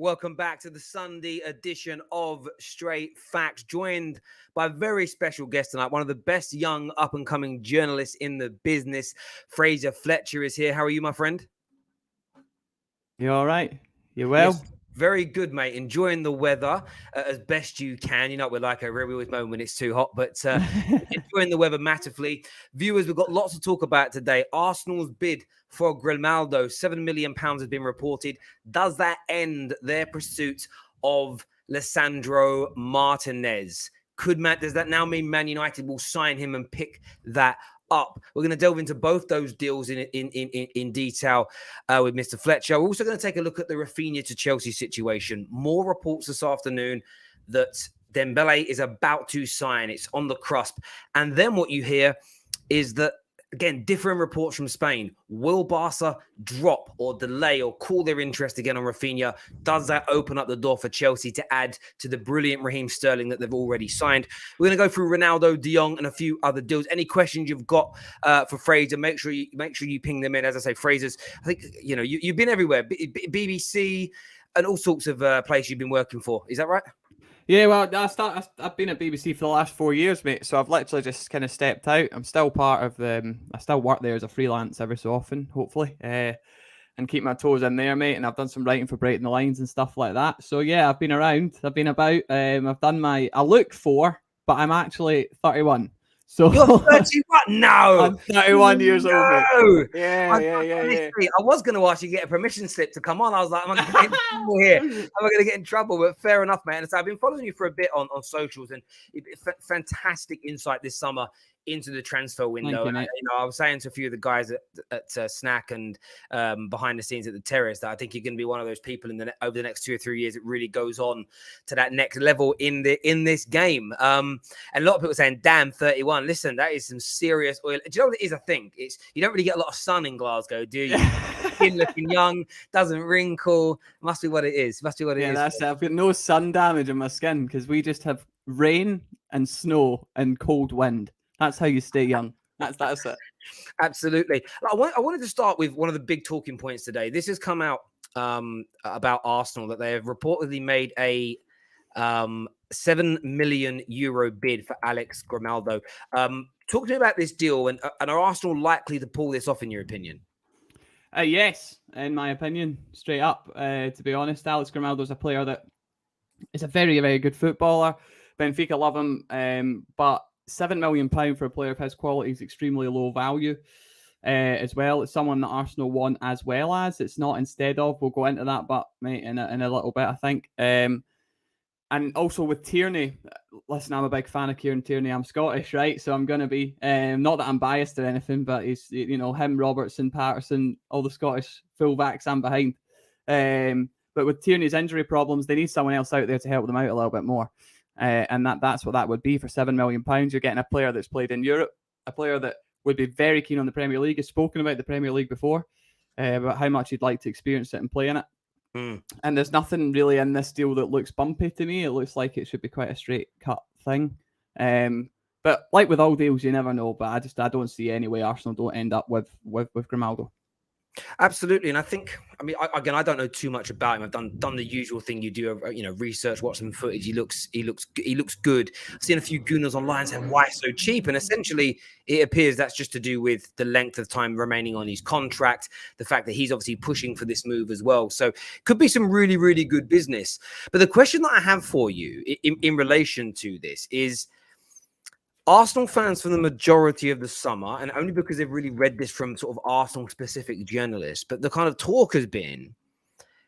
Welcome back to the Sunday edition of Straight Facts, joined by a very special guest tonight, one of the best young up-and-coming journalists in the business. Fraser Fletcher is here. How are you, my friend? You all right? You well? Yes, very good, mate. Enjoying the weather as best you can. You know what we're like over here. We always moan when it's too hot, but enjoying the weather massively. Viewers, we've got lots to talk about today. Arsenal's bid for Grimaldo, £7 million has been reported. Does that end their pursuit of Lisandro Martinez? Does that now mean Man United will sign him and pick that up? We're going to delve into both those deals in detail with Mr. Fletcher. We're also going to take a look at the Raphinha to Chelsea situation. More reports this afternoon that Dembele is about to sign. It's on the cusp. And then what you hear is that, again, different reports from Spain. Will Barca drop or delay or cool their interest again on Raphinha? Does that open up the door for Chelsea to add to the brilliant Raheem Sterling that they've already signed? We're going to go through Ronaldo, De Jong, and a few other deals. Any questions you've got for Fraser, make sure you ping them in. As I say, Fraser's, I think, you've been everywhere. BBC and all sorts of places you've been working for. Is that right? Yeah, well, I've been at BBC for the last 4 years, mate. So I've literally just kind of stepped out. I'm still part of I still work there as a freelance every so often, hopefully, and keep my toes in there, mate. And I've done some writing for Breaking the Lines and stuff like that. So yeah, I've been around. I've been about. I've done I look 4, but I'm actually 31. So you're 31? No. I'm 31 years old, mate. Yeah. I was going to ask you to get a permission slip to come on. I was like, am I going to get in trouble here? Am I going to get in trouble? But fair enough, man. And so I've been following you for a bit on socials, and fantastic insight this summer into the transfer window. And I was saying to a few of the guys at Snack and behind the scenes at the Terrace that I think you're going to be one of those people over the next 2 or 3 years that really goes on to that next level in this game. And a lot of people are saying, damn, 31. Listen, that is some serious oil. Do you know what it is? I think it's you don't really get a lot of sun in Glasgow, do you? Skin looking young, doesn't wrinkle. Must be what it is. Yeah, that's it. I've got no sun damage on my skin because we just have rain and snow and cold wind. That's how you stay young. That's it. Absolutely. I wanted to start with one of the big talking points today. This has come out about Arsenal that they have reportedly made a €7 million bid for Alex Grimaldo. Talk to me about this deal, and are Arsenal likely to pull this off, in your opinion? Yes, in my opinion, straight up. To be honest, Alex Grimaldo is a player that is a very, very good footballer. Benfica love him, but £7 million for a player of his quality is extremely low value as well. It's someone that Arsenal want as well as. It's not instead of. We'll go into that, but mate, in a little bit, I think. And also with Tierney, listen, I'm a big fan of Kieran Tierney. I'm Scottish, right? So I'm going to be, not that I'm biased or anything, but he's, him, Robertson, Patterson, all the Scottish fullbacks I'm behind. But with Tierney's injury problems, they need someone else out there to help them out a little bit more. And that's what that would be for £7 million. You're getting a player that's played in Europe, a player that would be very keen on the Premier League, has spoken about the Premier League before, about how much he'd like to experience it and play in it. And there's nothing really in this deal that looks bumpy to me. It looks like it should be quite a straight cut thing. But like with all deals, you never know. But I don't see any way Arsenal don't end up with Grimaldo. Absolutely, and I think, I don't know too much about him. I've done the usual thing you do, research, watch some footage. He looks good. I've seen a few gooners online saying why so cheap, and essentially it appears that's just to do with the length of time remaining on his contract, the fact that he's obviously pushing for this move as well. So could be some really, really good business. But the question that I have for you in relation to this is, Arsenal fans for the majority of the summer, and only because they've really read this from sort of Arsenal-specific journalists, but the kind of talk has been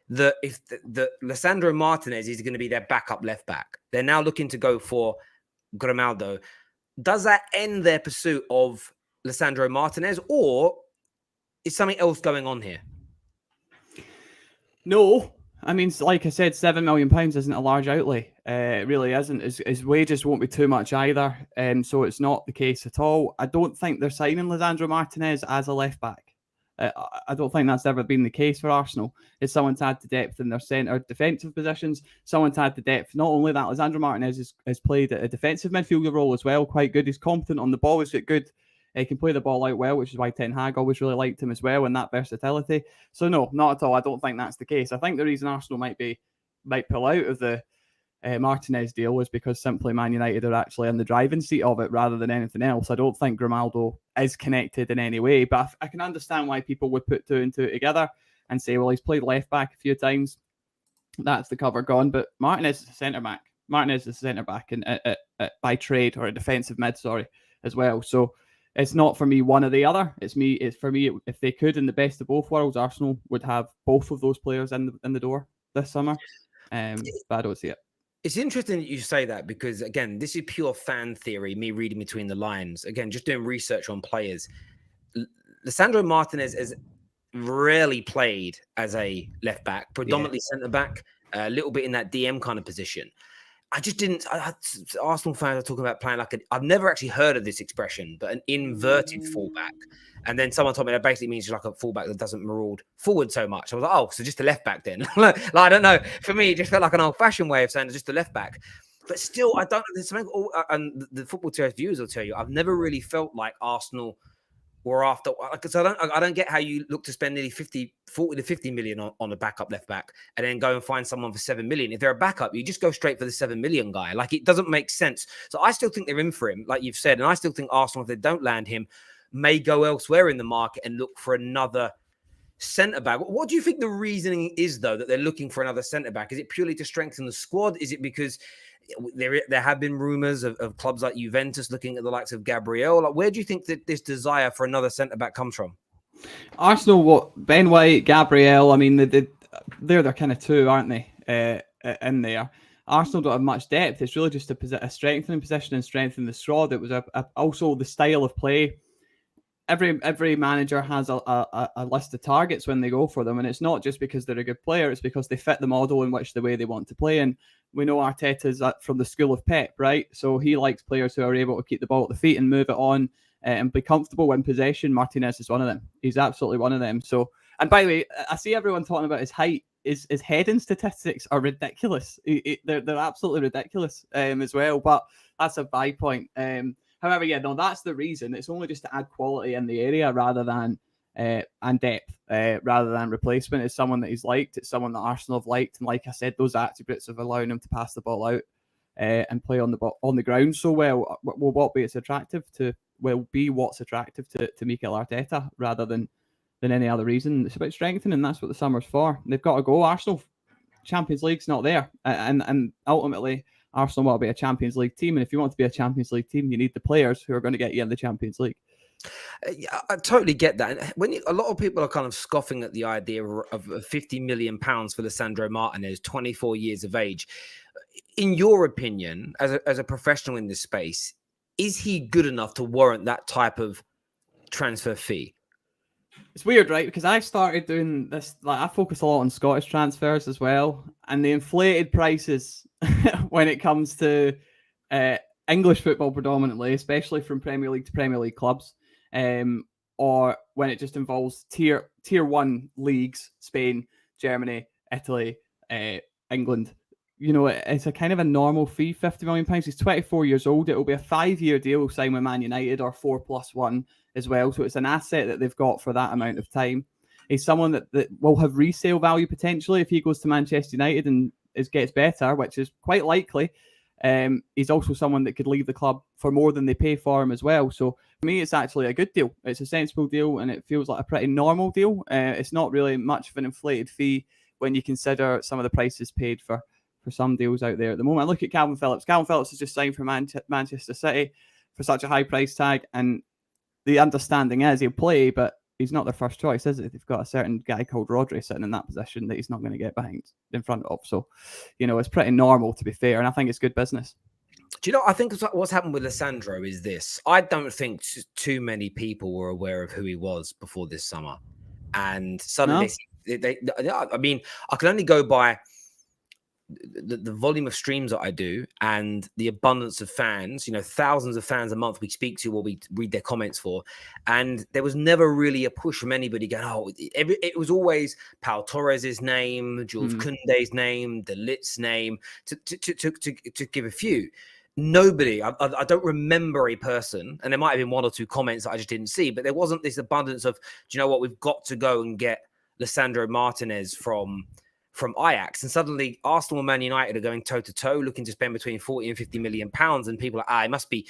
that if the Lisandro Martinez is going to be their backup left back, they're now looking to go for Grimaldo. Does that end their pursuit of Lisandro Martinez, or is something else going on here? No. I mean, like I said, £7 million isn't a large outlay. It really isn't. His wages won't be too much either. So it's not the case at all. I don't think they're signing Lisandro Martinez as a left back. I don't think that's ever been the case for Arsenal. It's someone to add the depth in their centre defensive positions, someone to add the depth. Not only that, Lisandro Martinez has played a defensive midfielder role as well, quite good. He's competent on the ball. He's got good. He can play the ball out well, which is why Ten Hag always really liked him as well, and that versatility. So no, not at all. I don't think that's the case. I think the reason Arsenal might be might pull out of the Martinez deal was because simply Man United are actually in the driving seat of it rather than anything else. I don't think Grimaldo is connected in any way, but I can understand why people would put two and two together and say, well, he's played left back a few times. That's the cover gone. But Martinez is a centre back. Martinez is a centre back by trade, or a defensive mid, as well. So it's not for me one or the other. It's for me, if they could, in the best of both worlds, Arsenal would have both of those players in the door this summer. But I don't see it. It's interesting that you say that because, again, this is pure fan theory, me reading between the lines. Again, just doing research on players. Lisandro Martinez has rarely played as a left back, predominantly centre back, a little bit in that DM kind of position. I just didn't. Arsenal fans are talking about playing like I've never actually heard of this expression, but an inverted fullback. And then someone told me that basically means like a fullback that doesn't maraud forward so much. I was like, oh, so just a left back then. like, I don't know. For me, it just felt like an old fashioned way of saying just a left back. But still, I don't. There's something. And the football terrorist viewers will tell you, I've never really felt like Arsenal were after, because I don't get how you look to spend nearly 40 to 50 million on a backup left back and then go and find someone for 7 million. If they're a backup, you just go straight for the 7 million guy. Like, it doesn't make sense. So I still think they're in for him, like you've said. And I still think Arsenal, if they don't land him, may go elsewhere in the market and look for another centre back. What do you think the reasoning is, though, that they're looking for another centre back? Is it purely to strengthen the squad? Is it because there have been rumours of clubs like Juventus looking at the likes of Gabriel? Like, where do you think that this desire for another centre back comes from? Arsenal, Ben White, Gabriel. I mean, they're kind of two, aren't they? In there, Arsenal don't have much depth. It's really just a strengthening position and strengthening the squad. It was also the style of play. Every manager has a list of targets when they go for them, and it's not just because they're a good player. It's because they fit the model in which the way they want to play. And we know Arteta's from the school of Pep, right? So he likes players who are able to keep the ball at the feet and move it on and be comfortable in possession. Martinez is one of them. He's absolutely one of them. So, and by the way, I see everyone talking about his height. His heading statistics are ridiculous. They're absolutely ridiculous as well. But that's a by point. However, yeah, no, that's the reason. It's only just to add quality in the area rather than and depth, rather than replacement. It's someone that he's liked. It's someone that Arsenal have liked, and like I said, those attributes of allowing him to pass the ball out and play on the ground so well will what's attractive to Mikel Arteta rather than any other reason. It's about strengthening. That's what the summer's for. They've got to go. Arsenal Champions League's not there, and ultimately Arsenal want to be a Champions League team, and if you want to be a Champions League team, you need the players who are going to get you in the Champions League. Yeah, I totally get that. And when a lot of people are kind of scoffing at the idea of £50 million for Lisandro Martinez, 24 years of age. In your opinion, as a professional in this space, is he good enough to warrant that type of transfer fee? It's weird, right? Because I started doing this, like I focus a lot on Scottish transfers as well, and the inflated prices when it comes to English football predominantly, especially from Premier League to Premier League clubs, or when it just involves tier 1 leagues, Spain, Germany, Italy, England. You know, it's a kind of a normal fee, £50 million. He's 24 years old. It will be a 5-year deal signed with Man United, or 4+1 as well. So it's an asset that they've got for that amount of time. He's someone that will have resale value potentially if he goes to Manchester United and gets better, which is quite likely. He's also someone that could leave the club for more than they pay for him as well. So for me, it's actually a good deal. It's a sensible deal, and it feels like a pretty normal deal. It's not really much of an inflated fee when you consider some of the prices paid for some deals out there at the moment. Look at Calvin Phillips. Calvin Phillips has just signed for Manchester City for such a high price tag, and the understanding is he'll play, but he's not their first choice, is it? They've got a certain guy called Rodri sitting in that position that he's not going to get in front of. So, you know, it's pretty normal, to be fair, and I think it's good business. Do you know, I think what's happened with Lisandro is this. I don't think too many people were aware of who he was before this summer. And suddenly, I mean, I can only go by the volume of streams that I do and the abundance of fans, you know, thousands of fans a month we speak to or we read their comments for. And there was never really a push from anybody going, oh, it was always Pau Torres's name, Jules Koundé's name, the Ligt's name, to give a few. Nobody, I don't remember a person, and there might have been one or two comments that I just didn't see, but there wasn't this abundance of, do you know what, we've got to go and get Lisandro Martinez from from Ajax, and suddenly Arsenal and Man United are going toe to toe, looking to spend between 40 and 50 million pounds, and people are, it must be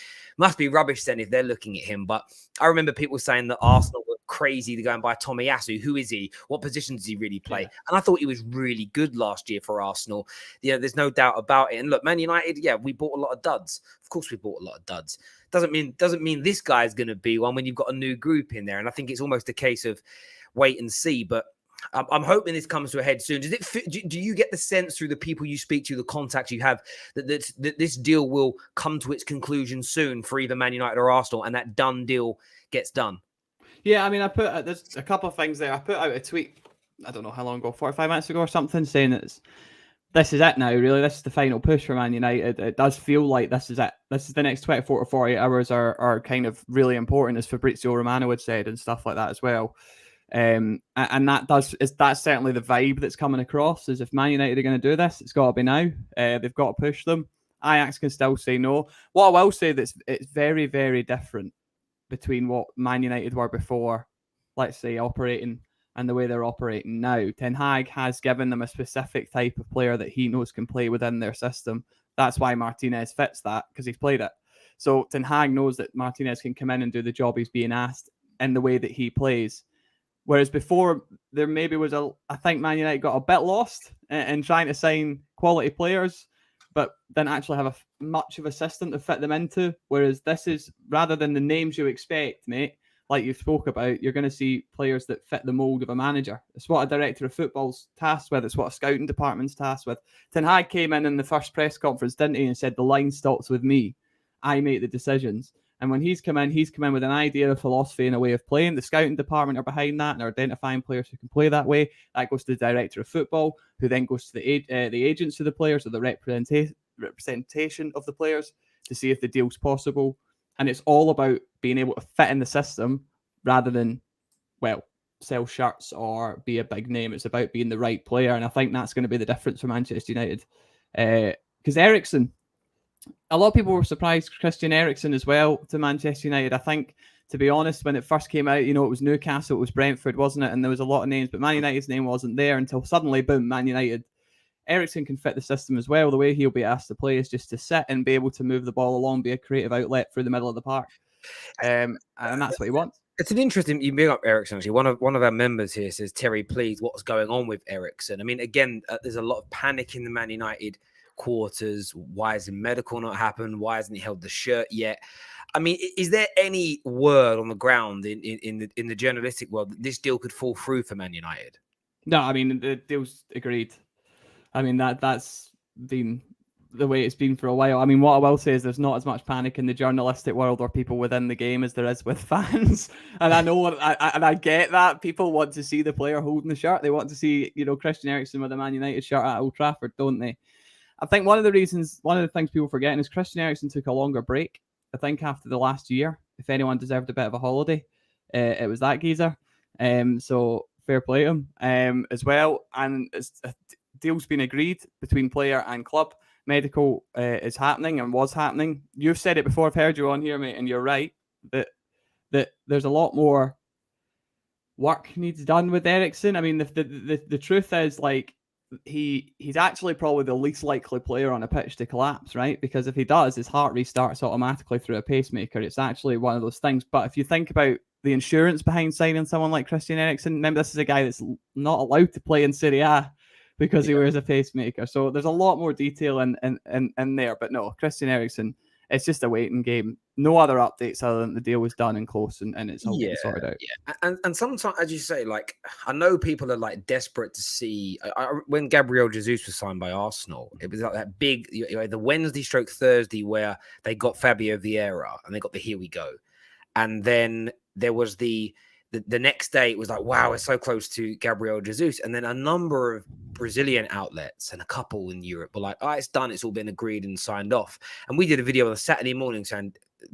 rubbish then if they're looking at him. But I remember people saying that Arsenal were crazy to go and buy Tomiyasu. Who is he? What position does he really play? Yeah. And I thought he was really good last year for Arsenal. There's no doubt about it. And look, Man United, we bought a lot of duds. Of course, we bought a lot of duds. Doesn't mean this guy's going to be one when you've got a new group in there. And I think it's almost a case of wait and see. But I'm hoping this comes to a head soon. Do you get the sense through the people you speak to, the contacts you have, that this deal will come to its conclusion soon for either Man United or Arsenal, and that done deal gets done? Yeah, I mean, there's a couple of things there. I put out a tweet, I don't know how long ago, 45 minutes ago or something, saying that this is it now, really. This is the final push for Man United. It does feel like this is it. This is the next 24 to 48 hours are kind of really important, as Fabrizio Romano had said, and stuff like that as well. And that's certainly the vibe that's coming across, is if Man United are going to do this, it's got to be now. They've got to push them. Ajax can still say no. What I will say, it's very, very different between what Man United were before, let's say, operating, and the way they're operating now. Ten Hag has given them a specific type of player that he knows can play within their system. That's why Martinez fits that, because he's played it. So Ten Hag knows that Martinez can come in and do the job he's being asked in the way that he plays. Whereas before, there maybe was I think Man United got a bit lost in trying to sign quality players, but didn't actually have much of a system to fit them into. Whereas this is, rather than the names you expect, mate, like you spoke about, you're going to see players that fit the mould of a manager. It's what a director of football's tasked with. It's what a scouting department's tasked with. Ten Hag came in the first press conference, didn't he, and said, the line stops with me. I make the decisions. And when he's come in with an idea, a philosophy, and a way of playing. The scouting department are behind that and are identifying players who can play that way. That goes to the director of football, who then goes to the agents of the players, or the representation of the players, to see if the deal's possible. And it's all about being able to fit in the system rather than, sell shirts or be a big name. It's about being the right player. And I think that's going to be the difference for Manchester United. Because Eriksen, a lot of people were surprised Christian Eriksen as well to Manchester United. I think, to be honest, when it first came out, it was Newcastle, it was Brentford, wasn't it? And there was a lot of names, but Man United's name wasn't there until suddenly, boom, Man United. Eriksen can fit the system as well. The way he'll be asked to play is just to sit and be able to move the ball along, be a creative outlet through the middle of the park. And that's what he wants. It's an interesting, you bring up Eriksen, actually. One of our members here says, Terry, please, what's going on with Eriksen? I mean, again, there's a lot of panic in the Man United quarters. Why has the medical not happened? Why hasn't he held the shirt yet? I mean, is there any word on the ground in the journalistic world that this deal could fall through for Man United? No, I mean, the deal's agreed. I mean, that's been the way it's been for a while. I mean, what I will say is there's not as much panic in the journalistic world or people within the game as there is with fans. And I know, and I get that. People want to see the player holding the shirt. They want to see, Christian Eriksen with a Man United shirt at Old Trafford, don't they? I think one of the things people forgetting is Christian Eriksen took a longer break. I think after the last year, if anyone deserved a bit of a holiday, it was that geezer. So fair play to him as well. And a deal's been agreed between player and club. Medical is happening and was happening. You've said it before. I've heard you on here, mate, and you're right that there's a lot more work needs done with Eriksen. I mean, the truth is, he's actually probably the least likely player on a pitch to collapse, right? Because if he does, his heart restarts automatically through a pacemaker. It's actually one of those things. But if you think about the insurance behind signing someone like Christian Eriksen, remember, this is a guy that's not allowed to play in Serie A because he wears a pacemaker. So there's a lot more detail in there. But no, Christian Eriksen, it's just a waiting game. No other updates other than the deal was done and close and it's all getting sorted out. Yeah. And sometimes, as you say, I know people are desperate to see. When Gabriel Jesus was signed by Arsenal, it was that big, the Wednesday/Thursday where they got Fabio Vieira and they got the here we go. And then there was the next day, it was wow, we're so close to Gabriel Jesus. And then a number of Brazilian outlets and a couple in Europe were like, it's done. It's all been agreed and signed off. And we did a video on a Saturday morning saying,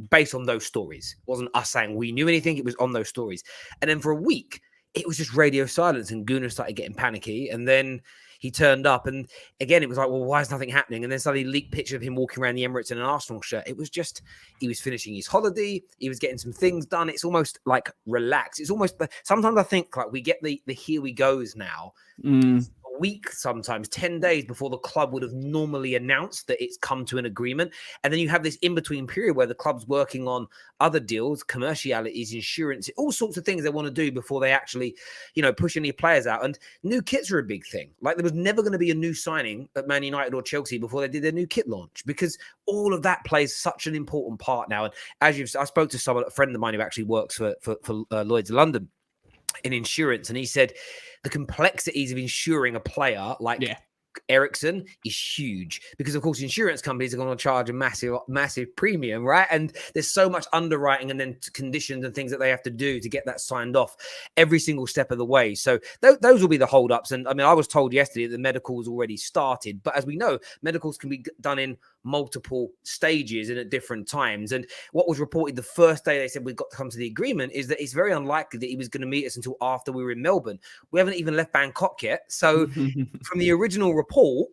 based on those stories, it wasn't us saying we knew anything. It was on those stories. And then for a week, it was just radio silence and Gunnar started getting panicky. And then he turned up and again, it was why is nothing happening? And then suddenly leaked picture of him walking around the Emirates in an Arsenal shirt. It was just, he was finishing his holiday. He was getting some things done. It's almost relaxed. It's almost, sometimes I think we get the here we goes now. A week, sometimes 10 days before the club would have normally announced that it's come to an agreement. And then you have this in-between period where the club's working on other deals, commercialities, insurance, all sorts of things they want to do before they actually, push any players out. And new kits are a big thing. Like, there was never going to be a new signing at Man United or Chelsea before they did their new kit launch, because all of that plays such an important part now. And as I spoke to a friend of mine who actually works for Lloyd's of London in insurance, and he said the complexities of insuring a player like Eriksen is huge, because of course insurance companies are going to charge a massive premium, right? And there's so much underwriting and then conditions and things that they have to do to get that signed off every single step of the way. So those will be the holdups. And I mean, I was told yesterday that the medicals already started, but as we know, medicals can be done in multiple stages and at different times. And what was reported the first day they said we've got to come to the agreement is that it's very unlikely that he was going to meet us until after we were in Melbourne. We haven't even left Bangkok yet. So from the original report,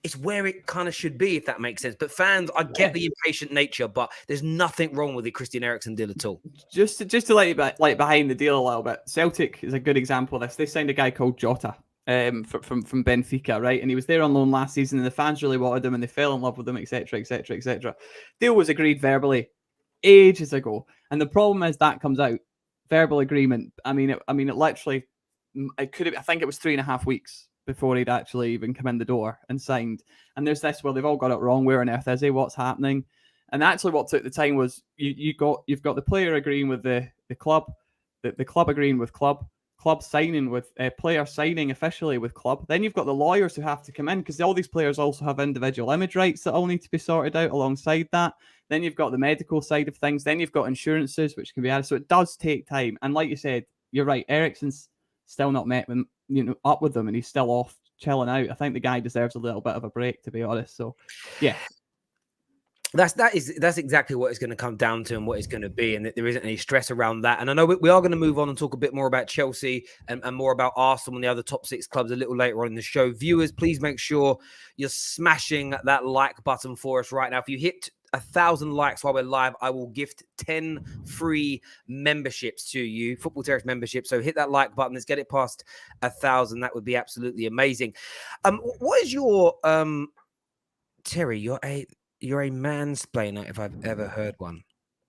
it's where it kind of should be, if that makes sense. But fans, I get the impatient nature, but there's nothing wrong with the Christian Eriksen deal at all. Just to let you like behind the deal a little bit, Celtic is a good example of this. They signed a guy called Jota from Benfica, right? And he was there on loan last season, and the fans really wanted him, and they fell in love with him, etc., etc., etc. Deal was agreed verbally ages ago, and the problem is that comes out verbal agreement. I mean, it literally, it could have. I think it was 3.5 weeks before he'd actually even come in the door and signed. And there's this, well, they've all got it wrong. Where on earth is he? What's happening? And actually, what took the time was you've got the player agreeing with the club, the club agreeing with club signing with player signing officially with club. Then you've got the lawyers who have to come in, because all these players also have individual image rights that all need to be sorted out alongside that. Then you've got the medical side of things. Then you've got insurances, which can be added. So it does take time. And like you said, you're right. Eriksen's still not met with, up with them, and he's still off chilling out. I think the guy deserves a little bit of a break, to be honest. So, yeah. That's exactly what it's going to come down to and what it's going to be, and that there isn't any stress around that. And I know we are going to move on and talk a bit more about Chelsea and more about Arsenal and the other top 6 clubs a little later on in the show. Viewers, please make sure you're smashing that like button for us right now. If you hit 1,000 likes while we're live, I will gift 10 free memberships to you, Football Terrace memberships. So hit that like button. Let's get it past 1,000. That would be absolutely amazing. What is your Terry? You're a mansplainer, if I've ever heard one.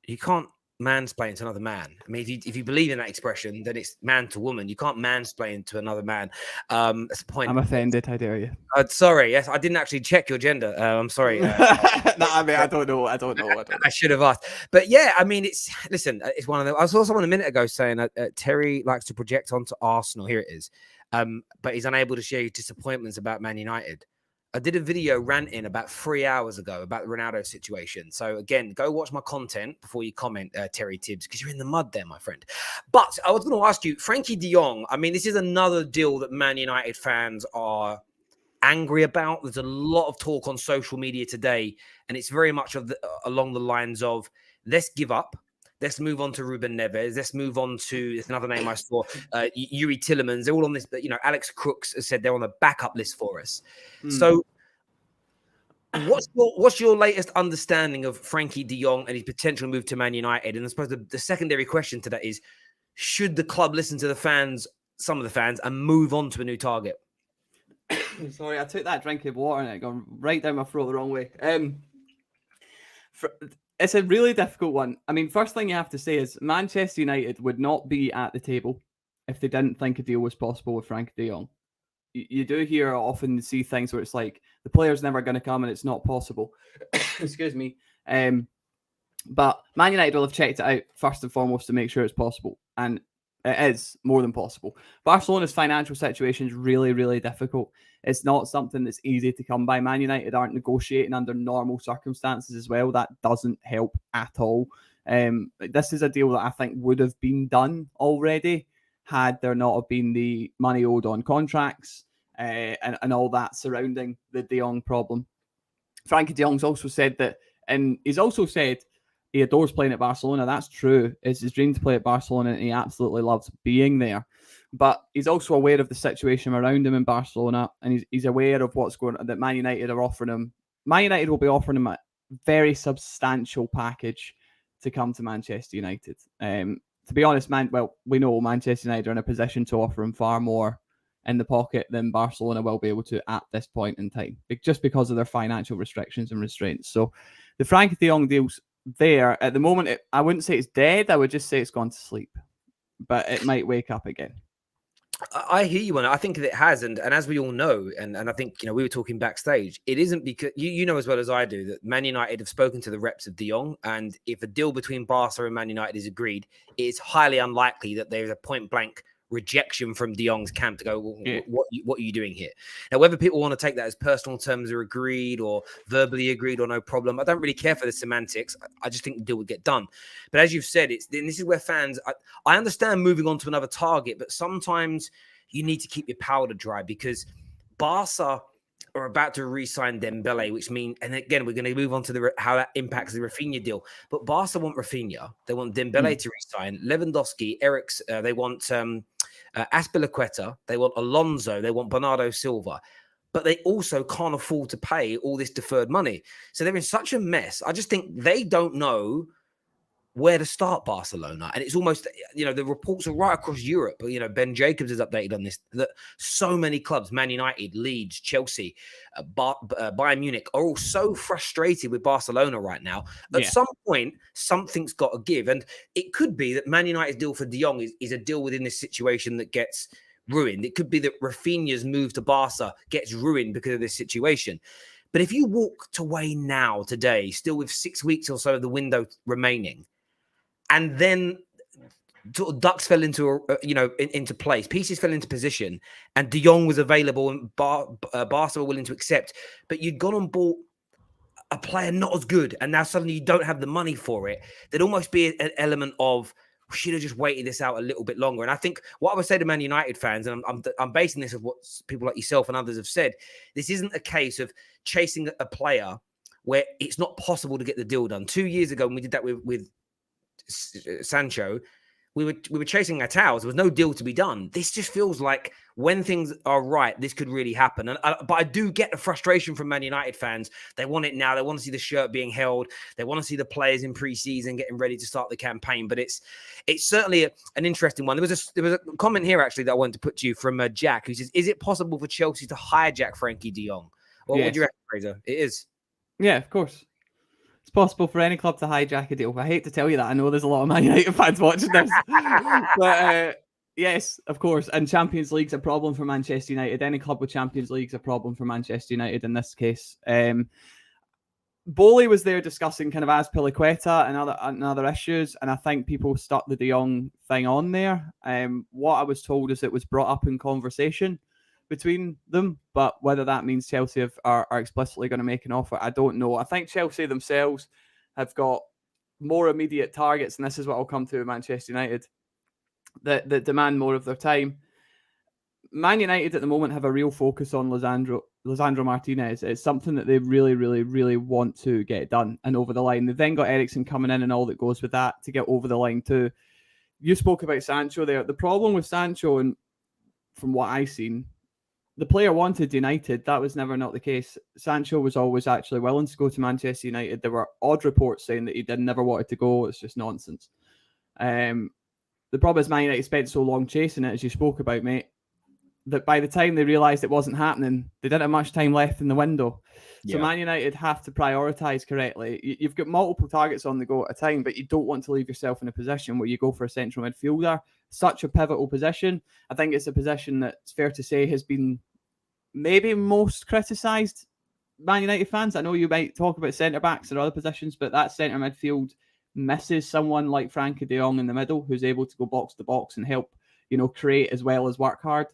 You can't mansplain to another man. I mean, if you believe in that expression, then it's man to woman. You can't mansplain to another man. That's the point. I'm offended. How dare you? Sorry. Yes, I didn't actually check your gender. I'm sorry. No, I mean, I don't know. I should have asked. But yeah, I mean, it's one of them. I saw someone a minute ago saying Terry likes to project onto Arsenal. Here it is. But he's unable to share his disappointments about Man United. I did a video ranting about 3 hours ago about the Ronaldo situation. So again, go watch my content before you comment, Terry Tibbs, because you're in the mud there, my friend. But I was going to ask you, Frenkie de Jong, I mean, this is another deal that Man United fans are angry about. There's a lot of talk on social media today, and it's very much along the lines of, let's give up. Let's move on to Ruben Neves. Let's move on to, there's another name I saw, Youri Tielemans. They're all on this, but Alex Crooks has said they're on the backup list for us. So what's your latest understanding of Frenkie de Jong and his potential move to Man United? And I suppose the secondary question to that is, should the club listen to the fans, some of the fans, and move on to a new target? Sorry, I took that drink of water and it gone right down my throat the wrong way. It's a really difficult one. I mean, first thing you have to say is Manchester United would not be at the table if they didn't think a deal was possible with Frenkie de Jong. You do hear often see things where it's like the player's never going to come and it's not possible. Excuse me. But Man United will have checked it out first and foremost to make sure it's possible. And it is more than possible. Barcelona's financial situation is really, really difficult. It's not something that's easy to come by. Man United aren't negotiating under normal circumstances as well. That doesn't help at all. This is a deal that I think would have been done already had there not have been the money owed on contracts and all that surrounding the De Jong problem. Frenkie de Jong's also said that, and he's also said he adores playing at Barcelona. That's true. It's his dream to play at Barcelona, and he absolutely loves being there. But he's also aware of the situation around him in Barcelona, and he's aware of what's going on, that Man United are offering him. Man United will be offering him a very substantial package to come to Manchester United. To be honest, we know Manchester United are in a position to offer him far more in the pocket than Barcelona will be able to at this point in time, just because of their financial restrictions and restraints. So the Frenkie de Jong deal's there. At the moment, I wouldn't say it's dead. I would just say it's gone to sleep. But it might wake up again. I hear you on it. I think it has, and as we all know, and I think we were talking backstage. It isn't because you know as well as I do that Man United have spoken to the reps of De Jong, and if a deal between Barca and Man United is agreed, it is highly unlikely that there is a point blank rejection from De Jong's camp to go, well, Yeah. what are you doing here? Now, whether people want to take that as personal terms are agreed or verbally agreed or no problem, I don't really care for the semantics. I just think the deal would get done. But as you've said, this is where fans, I understand moving on to another target, but sometimes you need to keep your powder dry because Barca are about to re-sign Dembele, which means, and again, we're going to move on to how that impacts the Raphinha deal. But Barca want Raphinha. They want Dembele to re-sign. Lewandowski, Eriksen, they want Azpilicueta. They want Alonso. They want Bernardo Silva. But they also can't afford to pay all this deferred money. So they're in such a mess. I just think they don't know where to start Barcelona. And it's almost, the reports are right across Europe. Ben Jacobs has updated on this, that so many clubs, Man United, Leeds, Chelsea, Bayern Munich, are all so frustrated with Barcelona right now. At some point, something's got to give. And it could be that Man United's deal for De Jong is a deal within this situation that gets ruined. It could be that Raphinha's move to Barca gets ruined because of this situation. But if you walked away now, today, still with 6 weeks or so of the window remaining, and then sort of ducks fell into into place, pieces fell into position, and De Jong was available, and Barca were willing to accept. But you'd gone and bought a player not as good, and now suddenly you don't have the money for it. There'd almost be an element of we should have just waited this out a little bit longer. And I think what I would say to Man United fans, and I'm basing this of what people like yourself and others have said, this isn't a case of chasing a player where it's not possible to get the deal done. 2 years ago, when we did that with Sancho, we were chasing our tails. There was no deal to be done. This just feels like when things are right, this could really happen. But I do get the frustration from Man United fans. They want it now. They want to see the shirt being held. They want to see the players in pre-season getting ready to start the campaign. But it's certainly an interesting one. There was a comment here actually that I wanted to put to you from Jack, who says, "Is it possible for Chelsea to hijack Frenkie de Jong?" Well, what do you reckon, Fraser? It is. Yeah, of course. It's possible for any club to hijack a deal. I hate to tell you that. I know there's a lot of Man United fans watching this. But yes, of course. And Champions League's a problem for Manchester United. Any club with Champions League's a problem for Manchester United in this case. Bowley was there discussing kind of Azpilicueta and other issues, and I think people stuck the De Jong thing on there. What I was told is it was brought up in conversation between them, but whether that means Chelsea are explicitly going to make an offer, I don't know. I think Chelsea themselves have got more immediate targets, and this is what I'll come to with Manchester United, that demand more of their time. Man United at the moment have a real focus on Lisandro Martinez. It's something that they really, really, really want to get done and over the line. They've then got Eriksen coming in and all that goes with that to get over the line too. You spoke about Sancho there. The problem with Sancho, and from what I've seen, the player wanted United. That was never not the case. Sancho was always actually willing to go to Manchester United. There were odd reports saying that he never wanted to go. It's just nonsense. The problem is Man United spent so long chasing it, as you spoke about, mate, that by the time they realised it wasn't happening, they didn't have much time left in the window. So Man United have to prioritise correctly. You've got multiple targets on the go at a time, but you don't want to leave yourself in a position where you go for a central midfielder. Such a pivotal position. I think it's a position that's fair to say has been maybe most criticised Man United fans. I know you might talk about centre-backs and other positions, but that centre midfield misses someone like Frenkie de Jong in the middle who's able to go box to box and help, create as well as work hard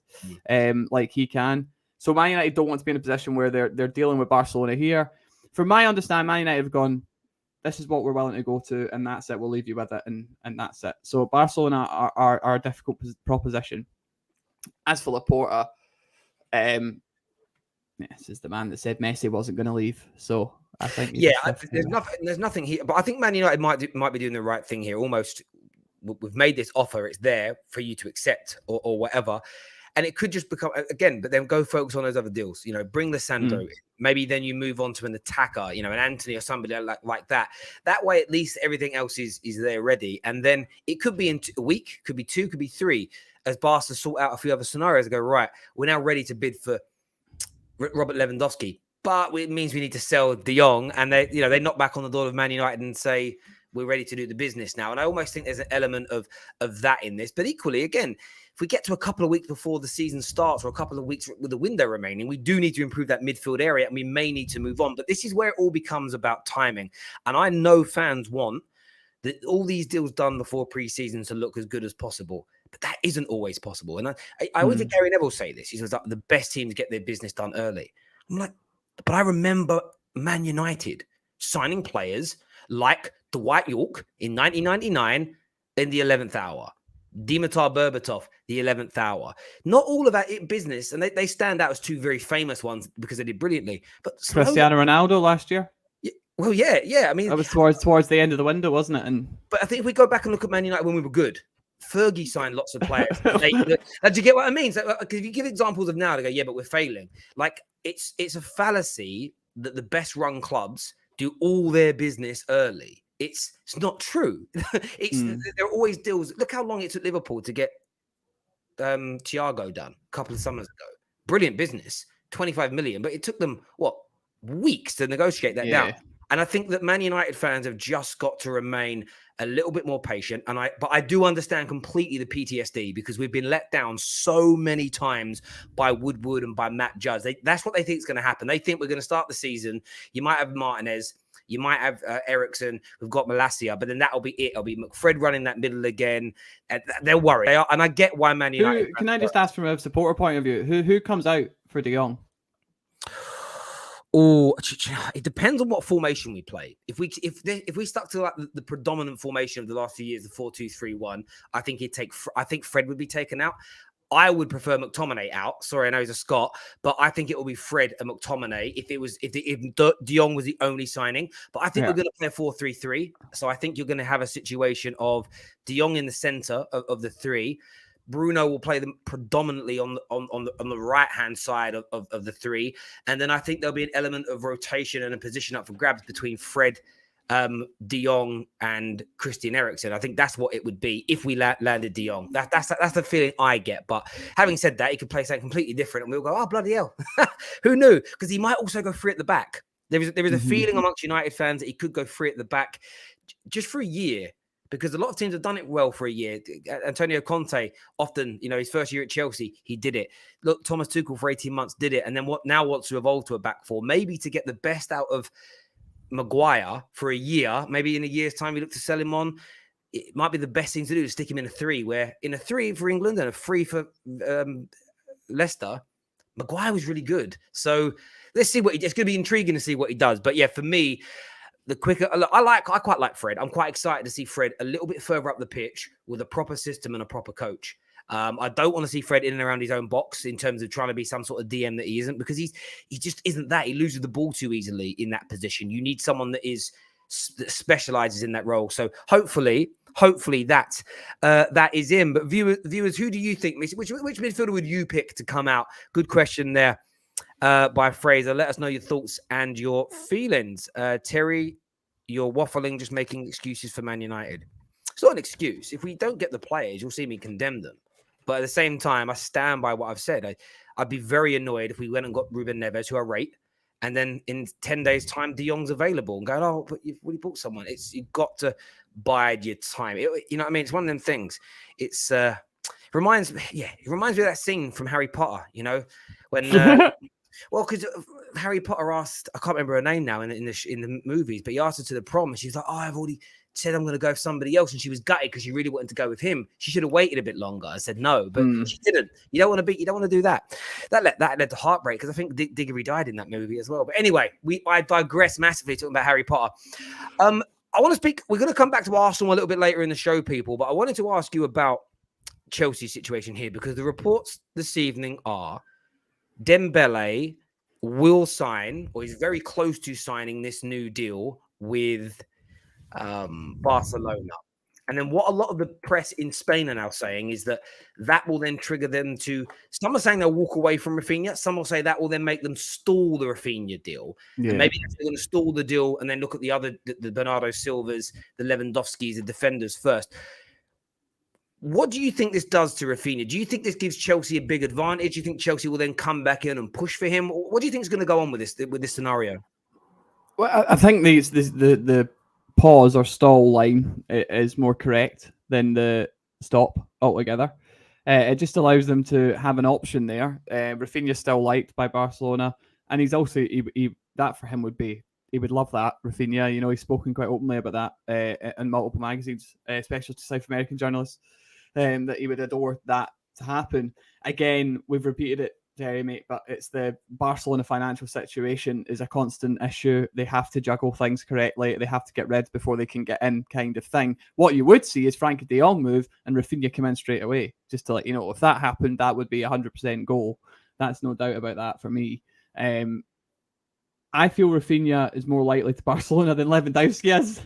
like he can. So Man United don't want to be in a position where they're dealing with Barcelona here. From my understanding, Man United have gone, this is what we're willing to go to, and that's it. We'll leave you with it, and that's it. So Barcelona are a difficult proposition. As for Laporta, this is the man that said Messi wasn't going to leave. So I think there's nothing here, but I think Man United might be doing the right thing here. Almost, we've made this offer; it's there for you to accept or whatever. And it could just become, again, but then go focus on those other deals. You know, bring Lisandro in. Maybe then you move on to an attacker, you know, an Anthony or somebody like that. That way, at least everything else is there ready. And then it could be in a week, could be 2, could be 3, as Barca sort out a few other scenarios and go, right, we're now ready to bid for Robert Lewandowski. But it means we need to sell De Jong. And they knock back on the door of Man United and say, we're ready to do the business now. And I almost think there's an element of that in this. But equally, again, if we get to a couple of weeks before the season starts or a couple of weeks with the window remaining, we do need to improve that midfield area and we may need to move on. But this is where it all becomes about timing. And I know fans want all these deals done before pre-season to look as good as possible. But that isn't always possible. And I always hear Gary Neville say this. He says the best teams get their business done early. I'm like, but I remember Man United signing players like Dwight York in 1999 in the 11th hour. Dimitar Berbatov, the 11th hour. Not all of that business, and they stand out as 2 very famous ones because they did brilliantly. But Cristiano Ronaldo last year. Well, yeah. I mean, that was towards the end of the window, wasn't it? But I think if we go back and look at Man United when we were good, Fergie signed lots of players. Do you get what I mean? So, because if you give examples of now, they go, yeah, but we're failing. Like it's a fallacy that the best run clubs do all their business early. It's not true. There are always deals. Look how long it took Liverpool to get Thiago done a couple of summers ago. Brilliant business, 25 million, but it took them weeks to negotiate that down. And I think that Man United fans have just got to remain a little bit more patient. But I do understand completely the PTSD because we've been let down so many times by Woodward and by Matt Judge. That's what they think is going to happen. They think we're going to start the season. You might have Martinez. You might have Eriksen. We've got Malacia, but then that'll be it. It'll be McFred running that middle again. And they're worried. They are, and I get why Man United. Can I just ask from a supporter point of view, who comes out for De Jong? Oh, it depends on what formation we play. If we stuck to like the predominant formation of the last few years, the 4-2-3-1, I think Fred would be taken out. I would prefer McTominay out. Sorry, I know he's a Scot, but I think it will be Fred and McTominay if De Jong was the only signing. But I think we're going to play a 4-3-3. So I think you're going to have a situation of De Jong in the center of the 3. Bruno will play them predominantly on the right-hand side of the 3. And then I think there'll be an element of rotation and a position up for grabs between Fred, De Jong and Christian Eriksen. I think that's what it would be if we landed De Jong. That's the feeling I get. But having said that, he could play something completely different and we'll go, oh, bloody hell. Who knew? Because he might also go free at the back. There is a feeling amongst United fans that he could go free at the back just for a year. Because a lot of teams have done it well for a year. Antonio Conte, often, his first year at Chelsea, he did it. Look, Thomas Tuchel for 18 months did it. And then wants to evolve to a back 4. Maybe to get the best out of Maguire for a year. Maybe in a year's time, we look to sell him on. It might be the best thing to do to stick him in a 3, where in a 3 for England and a 3 for Leicester, Maguire was really good. So let's see it's going to be intriguing to see what he does. But yeah, for me, the quicker I quite like Fred. I'm quite excited to see Fred a little bit further up the pitch with a proper system and a proper coach. I don't want to see Fred in and around his own box in terms of trying to be some sort of DM that he isn't, because he just isn't that. He loses the ball too easily in that position. You need someone that specializes in that role. So hopefully that is him. But viewers, who do you think? Which midfielder would you pick to come out? Good question there. By Fraser. Let us know your thoughts and your feelings. Terry, you're waffling, just making excuses for Man United. It's not an excuse. If we don't get the players, you'll see me condemn them. But at the same time, I stand by what I've said. I'd be very annoyed if we went and got Ruben Neves, who I rate, and then in 10 days' time, De Jong's available and going, oh, but you've already bought someone. You've got to bide your time. You know what I mean? It's one of them things. It reminds me of that scene from Harry Potter, when... Well, because Harry Potter asked, I can't remember her name now in the movies, but he asked her to the prom and she was like, oh, I've already said I'm going to go with somebody else. And she was gutted because she really wanted to go with him. She should have waited a bit longer. I said no, but she didn't. You don't want to do that. That led to heartbreak because I think Diggory died in that movie as well. But anyway, I digress massively talking about Harry Potter. I want to speak, we're going to come back to Arsenal a little bit later in the show, people, but I wanted to ask you about Chelsea's situation here because the reports this evening are Dembele will sign, or is very close to signing, this new deal with Barcelona. And then what a lot of the press in Spain are now saying is that will then trigger them to, some are saying they'll walk away from Raphinha. Some will say that will then make them stall the Raphinha deal. Yeah. And maybe they're going to stall the deal and then look at the other, the Bernardo Silvas, the Lewandowskis, the defenders first. What do you think this does to Raphinha? Do you think this gives Chelsea a big advantage? Do you think Chelsea will then come back in and push for him? What do you think is going to go on with this scenario? Well, I think the pause or stall line is more correct than the stop altogether. It just allows them to have an option there. Raphinha's still liked by Barcelona, and he's also that for him would be, he would love that. Raphinha, you know, he's spoken quite openly about that in multiple magazines, especially to South American journalists, that he would adore that to happen. Again, we've repeated it, Jerry, mate, but it's the Barcelona financial situation is a constant issue. They have to juggle things correctly. They have to get rid before they can get in, kind of thing. What you would see is Frenkie de Jong move and Raphinha come in straight away. Just to let you know, if that happened, that would be 100% goal. That's no doubt about that for me. I feel Raphinha is more likely to Barcelona than Lewandowski is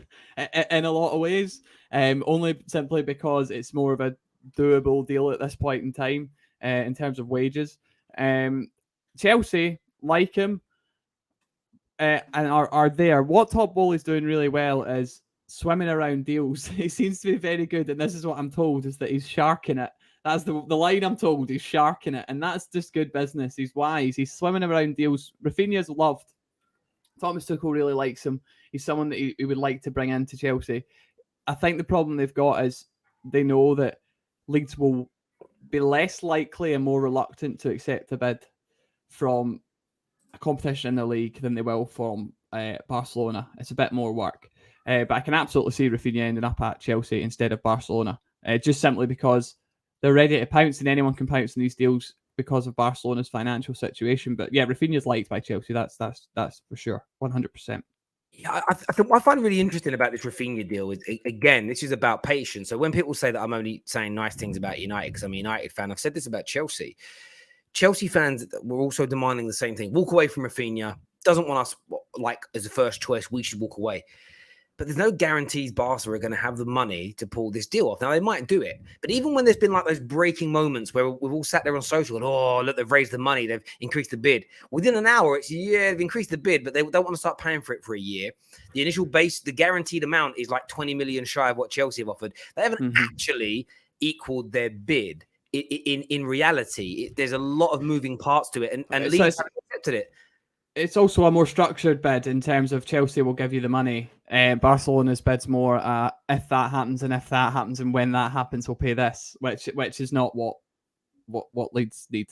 in a lot of ways, only simply because it's more of a doable deal at this point in time in terms of wages. Chelsea like him and are there. What Todd Bowley's doing really well is swimming around deals. He seems to be very good, and this is what I'm told, is that he's sharking it. That's the line I'm told. He's sharking it, and that's just good business. He's wise. He's swimming around deals. Raphinha's loved. Thomas Tuchel really likes him. He's someone that he would like to bring into Chelsea. I think the problem they've got is they know that Leeds will be less likely and more reluctant to accept a bid from a competition in the league than they will from Barcelona. It's a bit more work. But I can absolutely see Raphinha ending up at Chelsea instead of Barcelona, just simply because they're ready to pounce, and anyone can pounce in these deals because of Barcelona's financial situation. But yeah, Raphinha's liked by Chelsea. That's for sure, 100%. Yeah, I think what I find really interesting about this Raphinha deal is, again, this is about patience. So when people say that I'm only saying nice things about United because I'm a United fan, I've said this about Chelsea. Chelsea fans were also demanding the same thing. Walk away from Raphinha. Doesn't want us, like, as a first choice, we should walk away. But there's no guarantees Barca are going to have the money to pull this deal off. Now, they might do it. But even when there's been like those breaking moments where we've all sat there on social and, oh, look, they've raised the money, they've increased the bid. Within an hour, it's, yeah, they've increased the bid, but they don't want to start paying for it for a year. The initial base, the guaranteed amount is like 20 million shy of what Chelsea have offered. They haven't actually equaled their bid. In reality, there's a lot of moving parts to it. And Leeds haven't accepted it. It's also a more structured bid in terms of Chelsea will give you the money. Barcelona's bid's more if that happens and when that happens we'll pay this, which is not what Leeds need.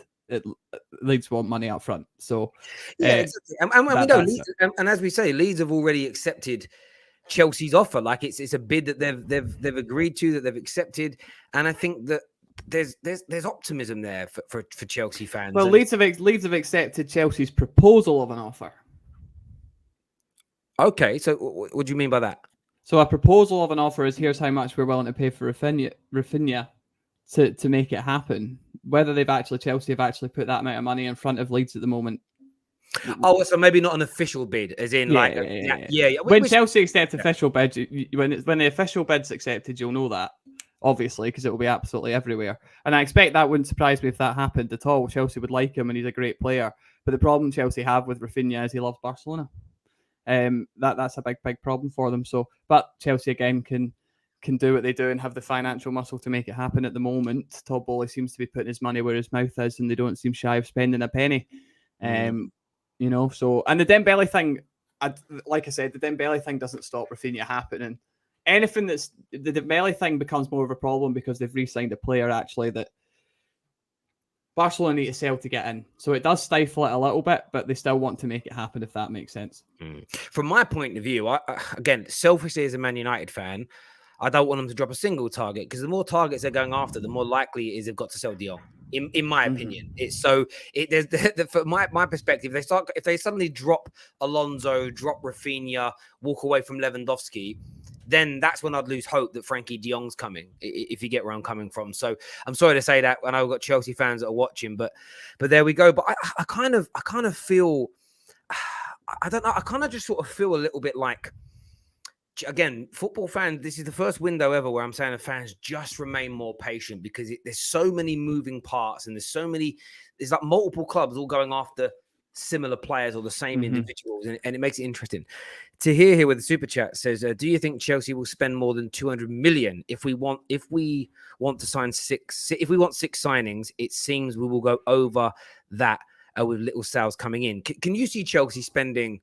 Leeds want money up front. So yeah, exactly. And we know Leeds, and as we say, Leeds have already accepted Chelsea's offer. Like it's a bid that they've agreed to, that they've accepted, and I think that there's optimism there for Chelsea fans. Well, Leeds have accepted Chelsea's proposal of an offer. Okay, so what do you mean by that? So a proposal of an offer is, here's how much we're willing to pay for Raphinha to make it happen. Whether Chelsea have actually put that amount of money in front of Leeds at the moment. Oh, so maybe not an official bid, as in yeah. When Chelsea accept official bids, when the official bid's accepted, you'll know that. Obviously, because it will be absolutely everywhere. And I expect that wouldn't surprise me if that happened at all. Chelsea would like him and he's a great player. But the problem Chelsea have with Raphinha is he loves Barcelona. That's a big problem for them. So, but Chelsea again can do what they do and have the financial muscle to make it happen at the moment. Todd Bowley seems to be putting his money where his mouth is, and they don't seem shy of spending a penny. You know, so, and the Dembele thing, like I said, the Dembele thing doesn't stop Raphinha happening. Anything that's the Dembele thing becomes more of a problem because they've re-signed a player actually that Barcelona need to sell to get in. So it does stifle it a little bit, but they still want to make it happen, if that makes sense. From my point of view, again, selfishly as a Man United fan, I don't want them to drop a single target, because the more targets they're going after, the more likely it is they've got to sell Dion. In my opinion, it's so. From my perspective, if they suddenly drop Alonso, drop Raphinha, walk away from Lewandowski, then that's when I'd lose hope that Frenkie de Jong's coming, if you get where I'm coming from. So I'm sorry to say that. I know we've got Chelsea fans that are watching, but there we go. But I kind of feel, I don't know. I kind of just sort of feel a little bit like again, football fans, this is the first window ever where I'm saying the fans just remain more patient because there's so many moving parts and there's like multiple clubs all going after similar players or the same individuals, and it makes it interesting. To hear here with the super chat says, do you think Chelsea will spend more than 200 million if we want to sign if we want 6 signings? It seems we will go over that with little sales coming in. Can you see Chelsea spending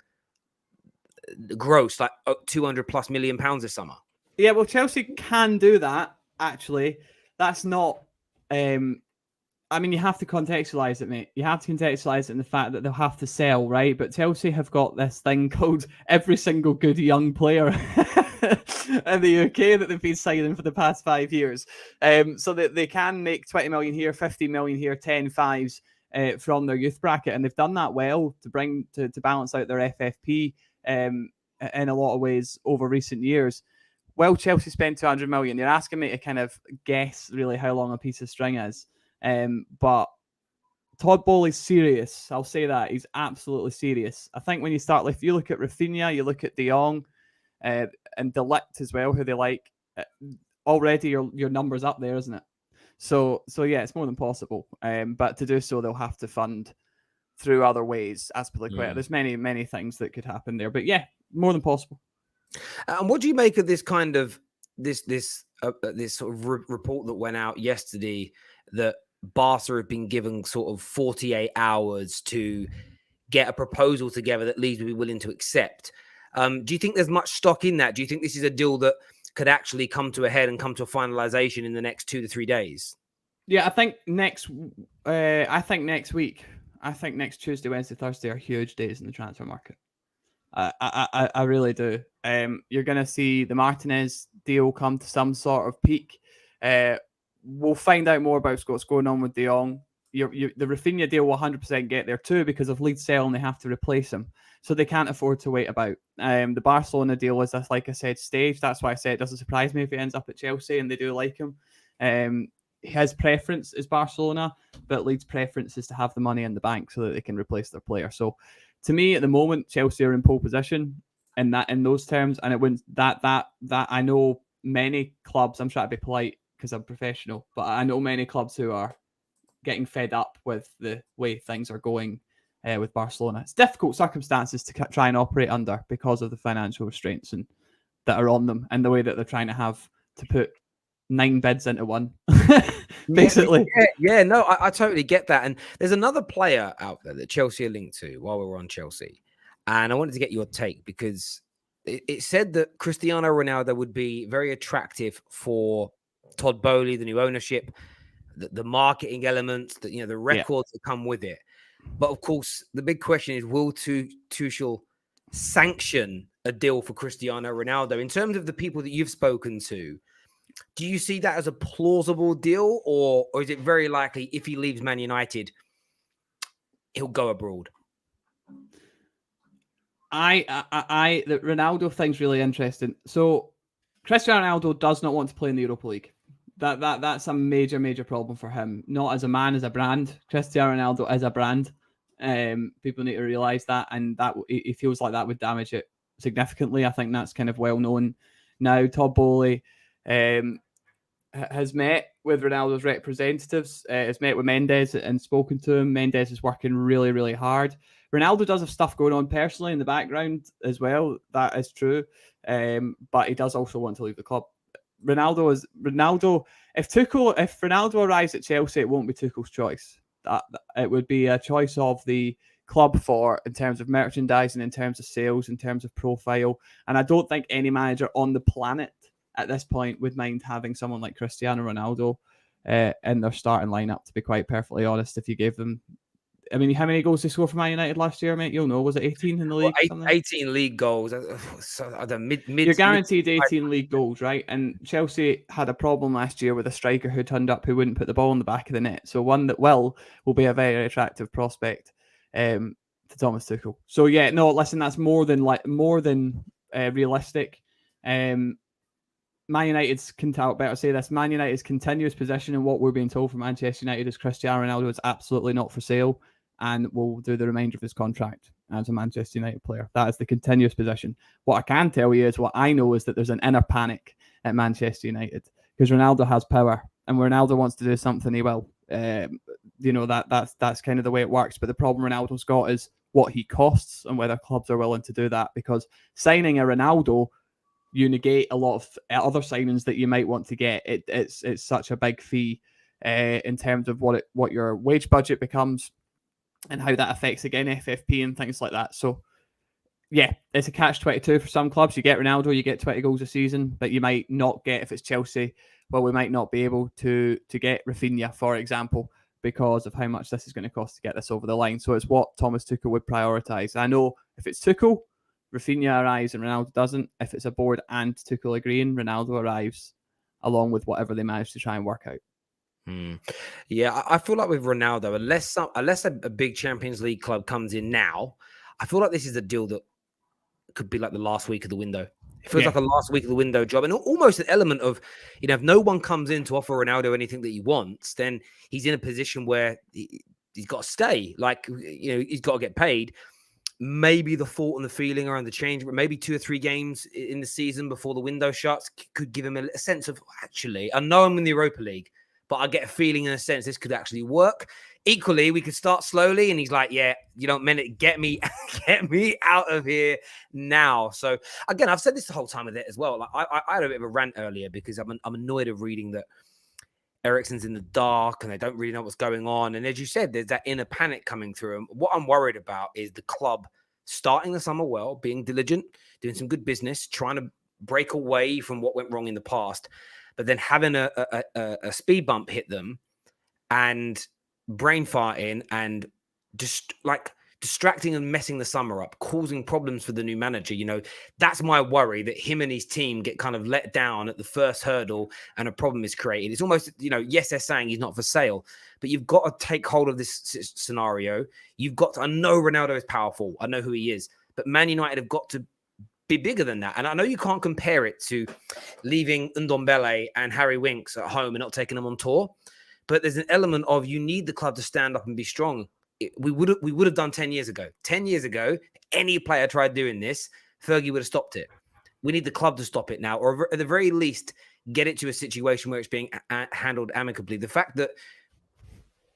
gross like 200 plus million pounds this summer? Yeah, well, Chelsea can do that. Actually, that's not. I mean, you have to contextualize it, mate. You have to contextualize it in the fact that they'll have to sell, right? But Chelsea have got this thing called every single good young player in the UK that they've been signing for the past 5 years. So that they can make 20 million here, 50 million here, 10 fives from their youth bracket. And they've done that well to balance out their FFP in a lot of ways over recent years. Well, Chelsea spent 200 million. You're asking me to kind of guess really how long a piece of string is. But Todd Bowley's serious. I'll say that. He's absolutely serious. I think when you start, if you look at Raphinha, you look at De Jong and the ligt as well, who they like, already your number's up there, isn't it? So yeah, it's more than possible. But to do so, they'll have to fund through other ways, as per the There's many things that could happen there. But yeah, more than possible. And what do you make of this kind of this sort of report that went out yesterday that Barca have been given sort of 48 hours to get a proposal together that Leeds would be willing to accept? Do you think there's much stock in that? Do you think this is a deal that could actually come to a head and come to a finalization in the next 2 to 3 days? Yeah, I think next week. I think next Tuesday, Wednesday, Thursday are huge days in the transfer market. I really do. You're going to see the Martinez deal come to some sort of peak. We'll find out more about what's going on with De Jong. The Raphinha deal will 100% get there too because of Leeds selling, they have to replace him. So they can't afford to wait about. The Barcelona deal is, like I said, staged. That's why I say it doesn't surprise me if he ends up at Chelsea and they do like him. His preference is Barcelona, but Leeds' preference is to have the money in the bank so that they can replace their player. So to me, at the moment, Chelsea are in pole position in those terms, and it wouldn't that I know many clubs. I'm trying to be polite because I'm professional, but I know many clubs who are getting fed up with the way things are going with Barcelona. It's difficult circumstances to try and operate under because of the financial restraints that are on them and the way that they're trying to have to put 9 bids into one, basically. No, I totally get that. And there's another player out there that Chelsea are linked to while we're on Chelsea. And I wanted to get your take because it said that Cristiano Ronaldo would be very attractive for Todd Bowley, the new ownership, the marketing elements, the records that come with it. But of course, the big question is, will Tuchel sanction a deal for Cristiano Ronaldo? In terms of the people that you've spoken to, do you see that as a plausible deal, or is it very likely if he leaves Man United, he'll go abroad? The Ronaldo thing's really interesting. So Cristiano Ronaldo does not want to play in the Europa League. That's a major problem for him. Not as a man, as a brand. Cristiano Ronaldo is a brand. People need to realize that, and that he feels like that would damage it significantly. I think that's kind of well known now. Todd Bowley has met with Ronaldo's representatives, has met with Mendes and spoken to him. Mendes is working really, really hard. Ronaldo does have stuff going on personally in the background as well. That is true. But he does also want to leave the club. If Ronaldo arrives at Chelsea, it won't be Tuchel's choice. It would be a choice of the club in terms of merchandising, in terms of sales, in terms of profile. And I don't think any manager on the planet at this point would mind having someone like Cristiano Ronaldo in their starting lineup, to be quite perfectly honest. If you gave them, I mean, how many goals they scored for Man United last year, mate? You'll know. Was it 18 in the league? 18 league goals. So you're guaranteed 18 league goals, right? And Chelsea had a problem last year with a striker who turned up who wouldn't put the ball in the back of the net. So one that will be a very attractive prospect to Thomas Tuchel. So yeah, no, listen, that's more than realistic. Man United's Man United's continuous position in what we're being told from Manchester United is Cristiano Ronaldo is absolutely not for sale. and will do the remainder of his contract as a Manchester United player. That is the continuous position. What I can tell you is what I know is that there's an inner panic at Manchester United because Ronaldo has power, and when Ronaldo wants to do something, he will. That's kind of the way it works. But the problem Ronaldo's got is what he costs and whether clubs are willing to do that, because signing a Ronaldo, you negate a lot of other signings that you might want to get. It's such a big fee in terms of what your wage budget becomes and how that affects, again, FFP and things like that. So, yeah, it's a catch-22 for some clubs. You get Ronaldo, you get 20 goals a season, but you might not get, if it's Chelsea, well, we might not be able to get Raphinha, for example, because of how much this is going to cost to get this over the line. So it's what Thomas Tuchel would prioritise. I know if it's Tuchel, Raphinha arrives and Ronaldo doesn't. If it's a board and Tuchel agreeing, Ronaldo arrives along with whatever they manage to try and work out. Yeah, I feel like with Ronaldo, unless a big Champions League club comes in now, I feel like this is a deal that could be like the last week of the window. It feels like a last week of the window job, and almost an element of, if no one comes in to offer Ronaldo anything that he wants, then he's in a position where he's got to stay. Like, he's got to get paid. Maybe the thought and the feeling around the change, but maybe 2 or 3 games in the season before the window shuts could give him a sense of, actually, I know I'm in the Europa League, but I get a feeling, in a sense, this could actually work. Equally, we could start slowly, and he's like, "Yeah, you don't mean it. Get me out of here now." So again, I've said this the whole time with it as well. Like, I had a bit of a rant earlier because I'm annoyed of reading that Eriksen's in the dark and they don't really know what's going on. And as you said, there's that inner panic coming through him. What I'm worried about is the club starting the summer well, being diligent, doing some good business, trying to break away from what went wrong in the past, but then having a speed bump hit them and brain farting and just like distracting and messing the summer up, causing problems for the new manager. That's my worry, that him and his team get kind of let down at the first hurdle and a problem is created. It's almost, yes, they're saying he's not for sale, but you've got to take hold of this scenario. You've got to, I know Ronaldo is powerful. I know who he is, but Man United have got to be bigger than that. And I know you can't compare it to leaving Ndombele and Harry Winks at home and not taking them on tour, but there's an element of, you need the club to stand up and be strong. We would have done 10 years ago. 10 years ago, any player tried doing this, Fergie would have stopped it. We need the club to stop it now, or at the very least, get it to a situation where it's being handled amicably. The fact that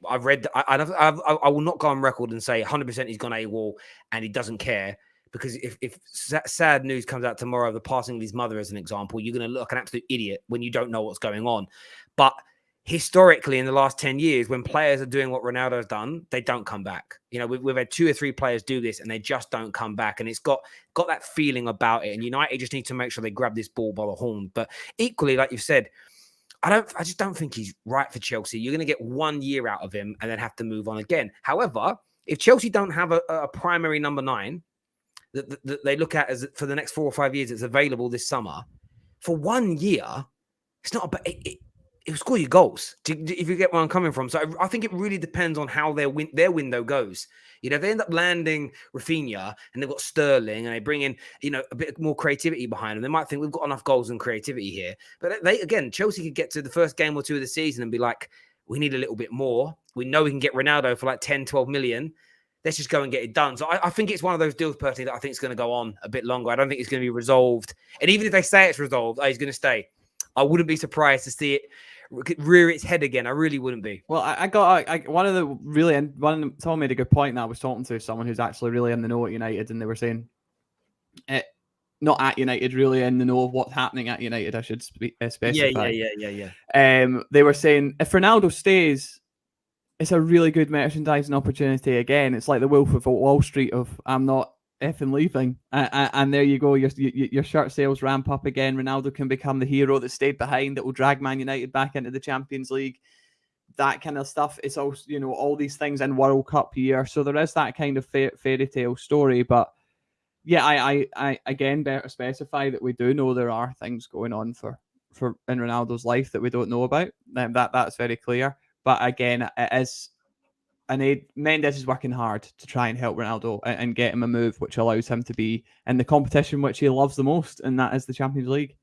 I've read, I will not go on record and say 100% he's gone AWOL and he doesn't care, because if sad news comes out tomorrow of the passing of his mother, as an example, you're going to look like an absolute idiot when you don't know what's going on. But historically, in the last 10 years, when players are doing what Ronaldo's done, they don't come back. We've had 2 or 3 players do this and they just don't come back. And it's got that feeling about it. And United just need to make sure they grab this ball by the horn. But equally, like you've said, I just don't think he's right for Chelsea. You're going to get 1 year out of him and then have to move on again. However, if Chelsea don't have a primary number 9 that they look at as for the next 4 or 5 years, it's available this summer, for 1 year, it's not about it. It'll score you goals, if you get where I'm coming from. So I think it really depends on how their window goes. If they end up landing Raphinha and they've got Sterling and they bring in, a bit more creativity behind them, they might think we've got enough goals and creativity here. But Chelsea could get to the first game or 2 of the season and be like, we need a little bit more. We know we can get Ronaldo for like 10, 12 million. Let's just go and get it done. So I think it's one of those deals, personally, that I think is going to go on a bit longer. I don't think it's going to be resolved. And even if they say it's resolved, he's going to stay. I wouldn't be surprised to see it rear its head again. I really wouldn't be. Well, someone made a good point. That I was talking to someone who's actually really in the know at United, and they were saying, not at United, really in the know of what's happening at United, I should specify. Yeah. They were saying if Ronaldo stays, it's a really good merchandising opportunity. Again, it's like the Wolf of Wall Street of I'm not effing leaving, and there you go. Your shirt sales ramp up again. Ronaldo can become the hero that stayed behind, that will drag Man United back into the Champions League. That kind of stuff. It's also, all these things in World Cup year. So there is that kind of fairy tale story. But yeah, I again better specify that we do know there are things going on for in Ronaldo's life that we don't know about. That's very clear. But again, it is. And Mendes is working hard to try and help Ronaldo and get him a move which allows him to be in the competition which he loves the most, and that is the Champions League.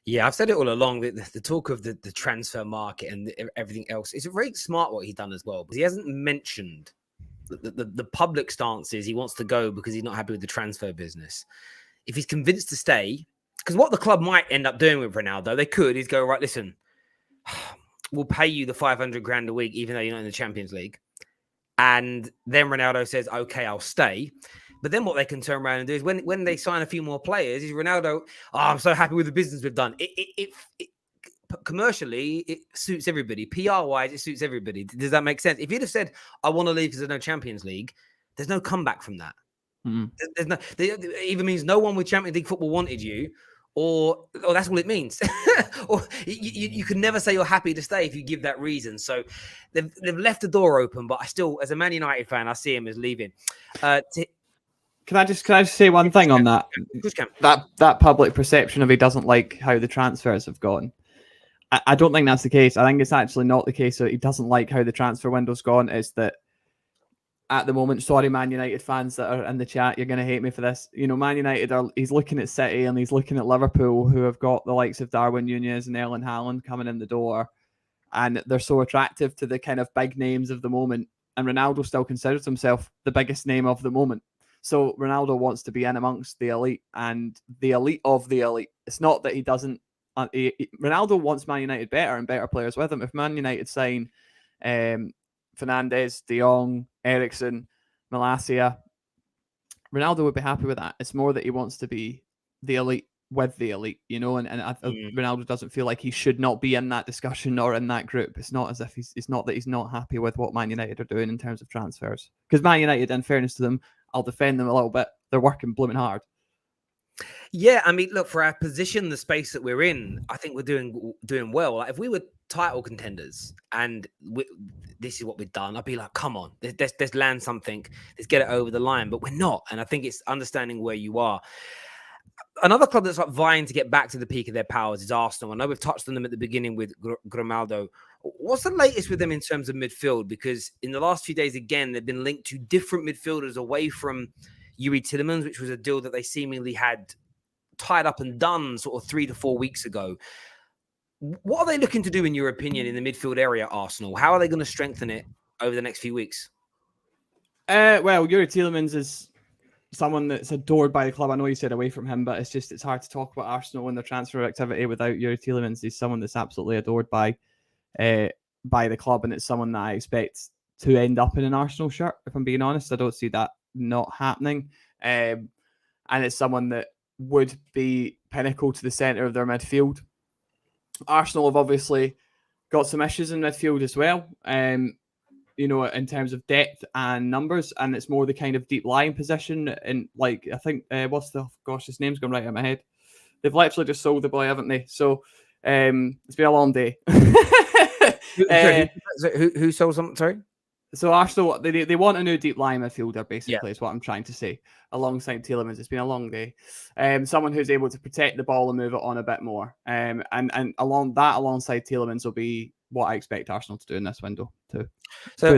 Yeah, I've said it all along. The talk of the transfer market and everything else, it's very smart what he's done as well, because he hasn't mentioned the public stance is he wants to go because he's not happy with the transfer business. If he's convinced to stay, because what the club might end up doing with Ronaldo, they could, is go, right, listen, we'll pay you the 500 grand a week, even though you're not in the Champions League. And then Ronaldo says, okay, I'll stay. But then what they can turn around and do is when they sign a few more players, is Ronaldo, I'm so happy with the business we've done. It commercially, it suits everybody. PR-wise, it suits everybody. Does that make sense? If you'd have said, I want to leave because there's no Champions League, there's no comeback from that. There's no, it either means no one with Champions League football wanted you, or that's all it means. Or you can never say you're happy to stay if you give that reason. So they've left the door open, but I still, as a Man United fan, I see him as leaving. Can I just say one thing on that? That public perception of he doesn't like how the transfers have gone. I don't think that's the case. I think it's actually not the case that he doesn't like how the transfer window's gone. It's that at the moment, sorry, Man United fans that are in the chat, you're going to hate me for this. You know, Man United, he's looking at City and he's looking at Liverpool, who have got the likes of Darwin Núñez and Erling Haaland coming in the door. And they're so attractive to the kind of big names of the moment. And Ronaldo still considers himself the biggest name of the moment. So Ronaldo wants to be in amongst the elite and the elite of the elite. It's not that he doesn't. Ronaldo wants Man United better and better players with him. If Man United sign Fernandes, De Jong, Eriksen, Malacia, Ronaldo would be happy with that. It's more that he wants to be the elite with the elite, you know, and Ronaldo doesn't feel like he should not be in that discussion or in that group. It's not as if it's not that he's not happy with what Man United are doing in terms of transfers. Because Man United, in fairness to them, I'll defend them a little bit. They're working blooming hard. Yeah, I mean, look, for our position, the space that we're in, I think we're doing well. Like, if we were title contenders and this is what we've done, I'd be like, come on, let's land something, let's get it over the line. But we're not, and I think it's understanding where you are. Another club that's like vying to get back to the peak of their powers is Arsenal. I know we've touched on them at the beginning with Grimaldo. What's the latest with them in terms of midfield? Because in the last few days, again, they've been linked to different midfielders away from Youri Tielemans, which was a deal that they seemingly had tied up and done sort of 3 to 4 weeks ago. What are they looking to do, in your opinion, in the midfield area, Arsenal? How are they going to strengthen it over the next few weeks? Well, Youri Tielemans is someone that's adored by the club. I know you said away from him, but it's hard to talk about Arsenal and their transfer activity without Youri Tielemans. He's someone that's absolutely adored by the club, and it's someone that I expect to end up in an Arsenal shirt. If I'm being honest, I don't see that not happening. And it's someone that would be pinnacle to the centre of their midfield. Arsenal have obviously got some issues in midfield as well, you know, in terms of depth and numbers, and it's more the kind of deep lying position. And like, I think, his name's gone right out of my head. They've literally just sold the boy, haven't they? So it's been a long day. Who sold something? Sorry? So Arsenal, they want a new deep line midfielder, basically, is what I'm trying to say, alongside Tielemans. It's been a long day. Someone who's able to protect the ball and move it on a bit more. And alongside Tielemans will be what I expect Arsenal to do in this window too. So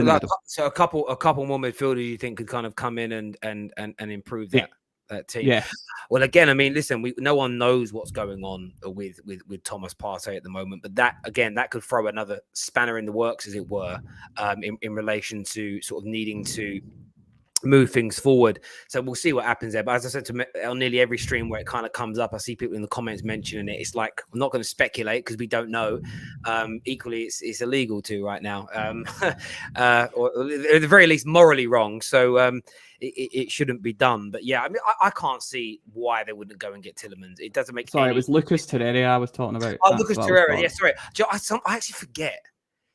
a couple more midfielders you think could kind of come in and improve that team. Yeah. Well, again, I mean, listen, no one knows what's going on with Thomas Partey at the moment, but that could throw another spanner in the works, as it were, in relation to sort of needing to move things forward. So we'll see what happens there. But as I said, on nearly every stream where it kind of comes up, I see people in the comments mentioning it. It's like, I'm not going to speculate because we don't know. Equally, it's illegal to right now, or at the very least morally wrong. So it shouldn't be done. But yeah, I mean, I can't see why they wouldn't go and get Tielemans. It doesn't make Sorry, it was Lucas Torreira I was talking about. Oh, Lucas Torreira. Yeah, sorry. I actually forget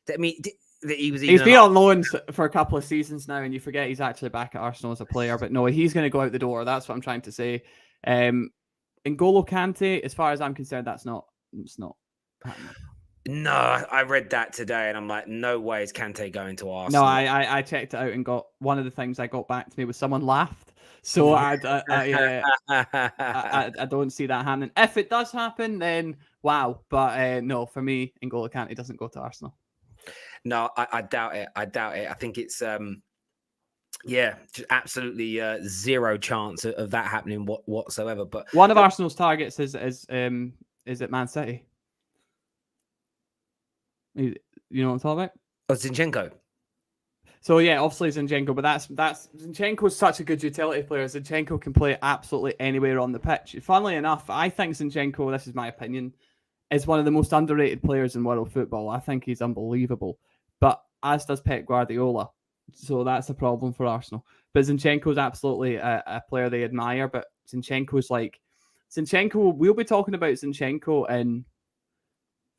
that. I mean, he's been on loan for a couple of seasons now, and you forget he's actually back at Arsenal as a player. But no, he's going to go out the door. That's what I'm trying to say. N'Golo Kante, as far as I'm concerned, it's not happening. No, I read that today, and I'm like, no way is Kante going to Arsenal. No, I checked it out and got one of the things I got back to me was someone laughed. So I don't see that happening. If it does happen, then wow. But no, for me, N'Golo Kante doesn't go to Arsenal. No, I doubt it. I think it's just absolutely zero chance of that happening whatsoever. But one of Arsenal's targets is at Man City. You know what I'm talking about? Oh, Zinchenko. So yeah, obviously Zinchenko, but that's Zinchenko's such a good utility player. Zinchenko can play absolutely anywhere on the pitch. Funnily enough, I think Zinchenko, this is my opinion, is one of the most underrated players in world football. I think he's unbelievable, but as does Pep Guardiola. So that's a problem for Arsenal. But Zinchenko's absolutely a player they admire. But Zinchenko, we'll be talking about Zinchenko in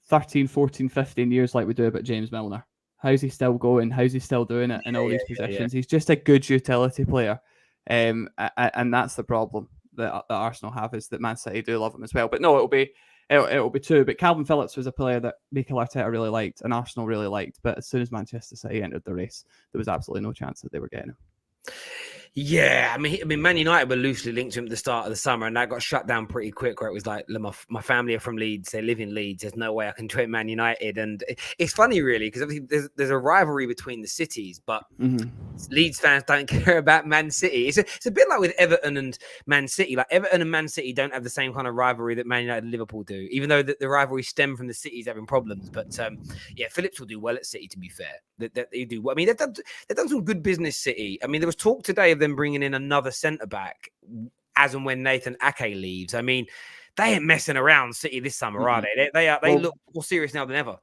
13, 14, 15 years like we do about James Milner. How's he still going? How's he still doing it in all these positions? He's just a good utility player. And that's the problem that Arsenal have, is that Man City do love him as well. But no, it'll be two. But Calvin Phillips was a player that Mikel Arteta really liked and Arsenal really liked. But as soon as Manchester City entered the race, there was absolutely no chance that they were getting him. Yeah, I mean, Man United were loosely linked to him at the start of the summer, and that got shut down pretty quick. Where it was like, my family are from Leeds; they live in Leeds. There's no way I can join Man United, and it's funny, really, because obviously there's a rivalry between the cities, but Leeds fans don't care about Man City. It's a bit like with Everton and Man City. Like Everton and Man City don't have the same kind of rivalry that Man United and Liverpool do, even though the rivalry stem from the cities having problems. But yeah, Phillips will do well at City. To be fair, they do. I mean, they've done some good business. City. I mean, there was talk today of them bringing in another centre back as and when Nathan Ake leaves. I mean, they ain't messing around City this summer, are they? They look more serious now than ever.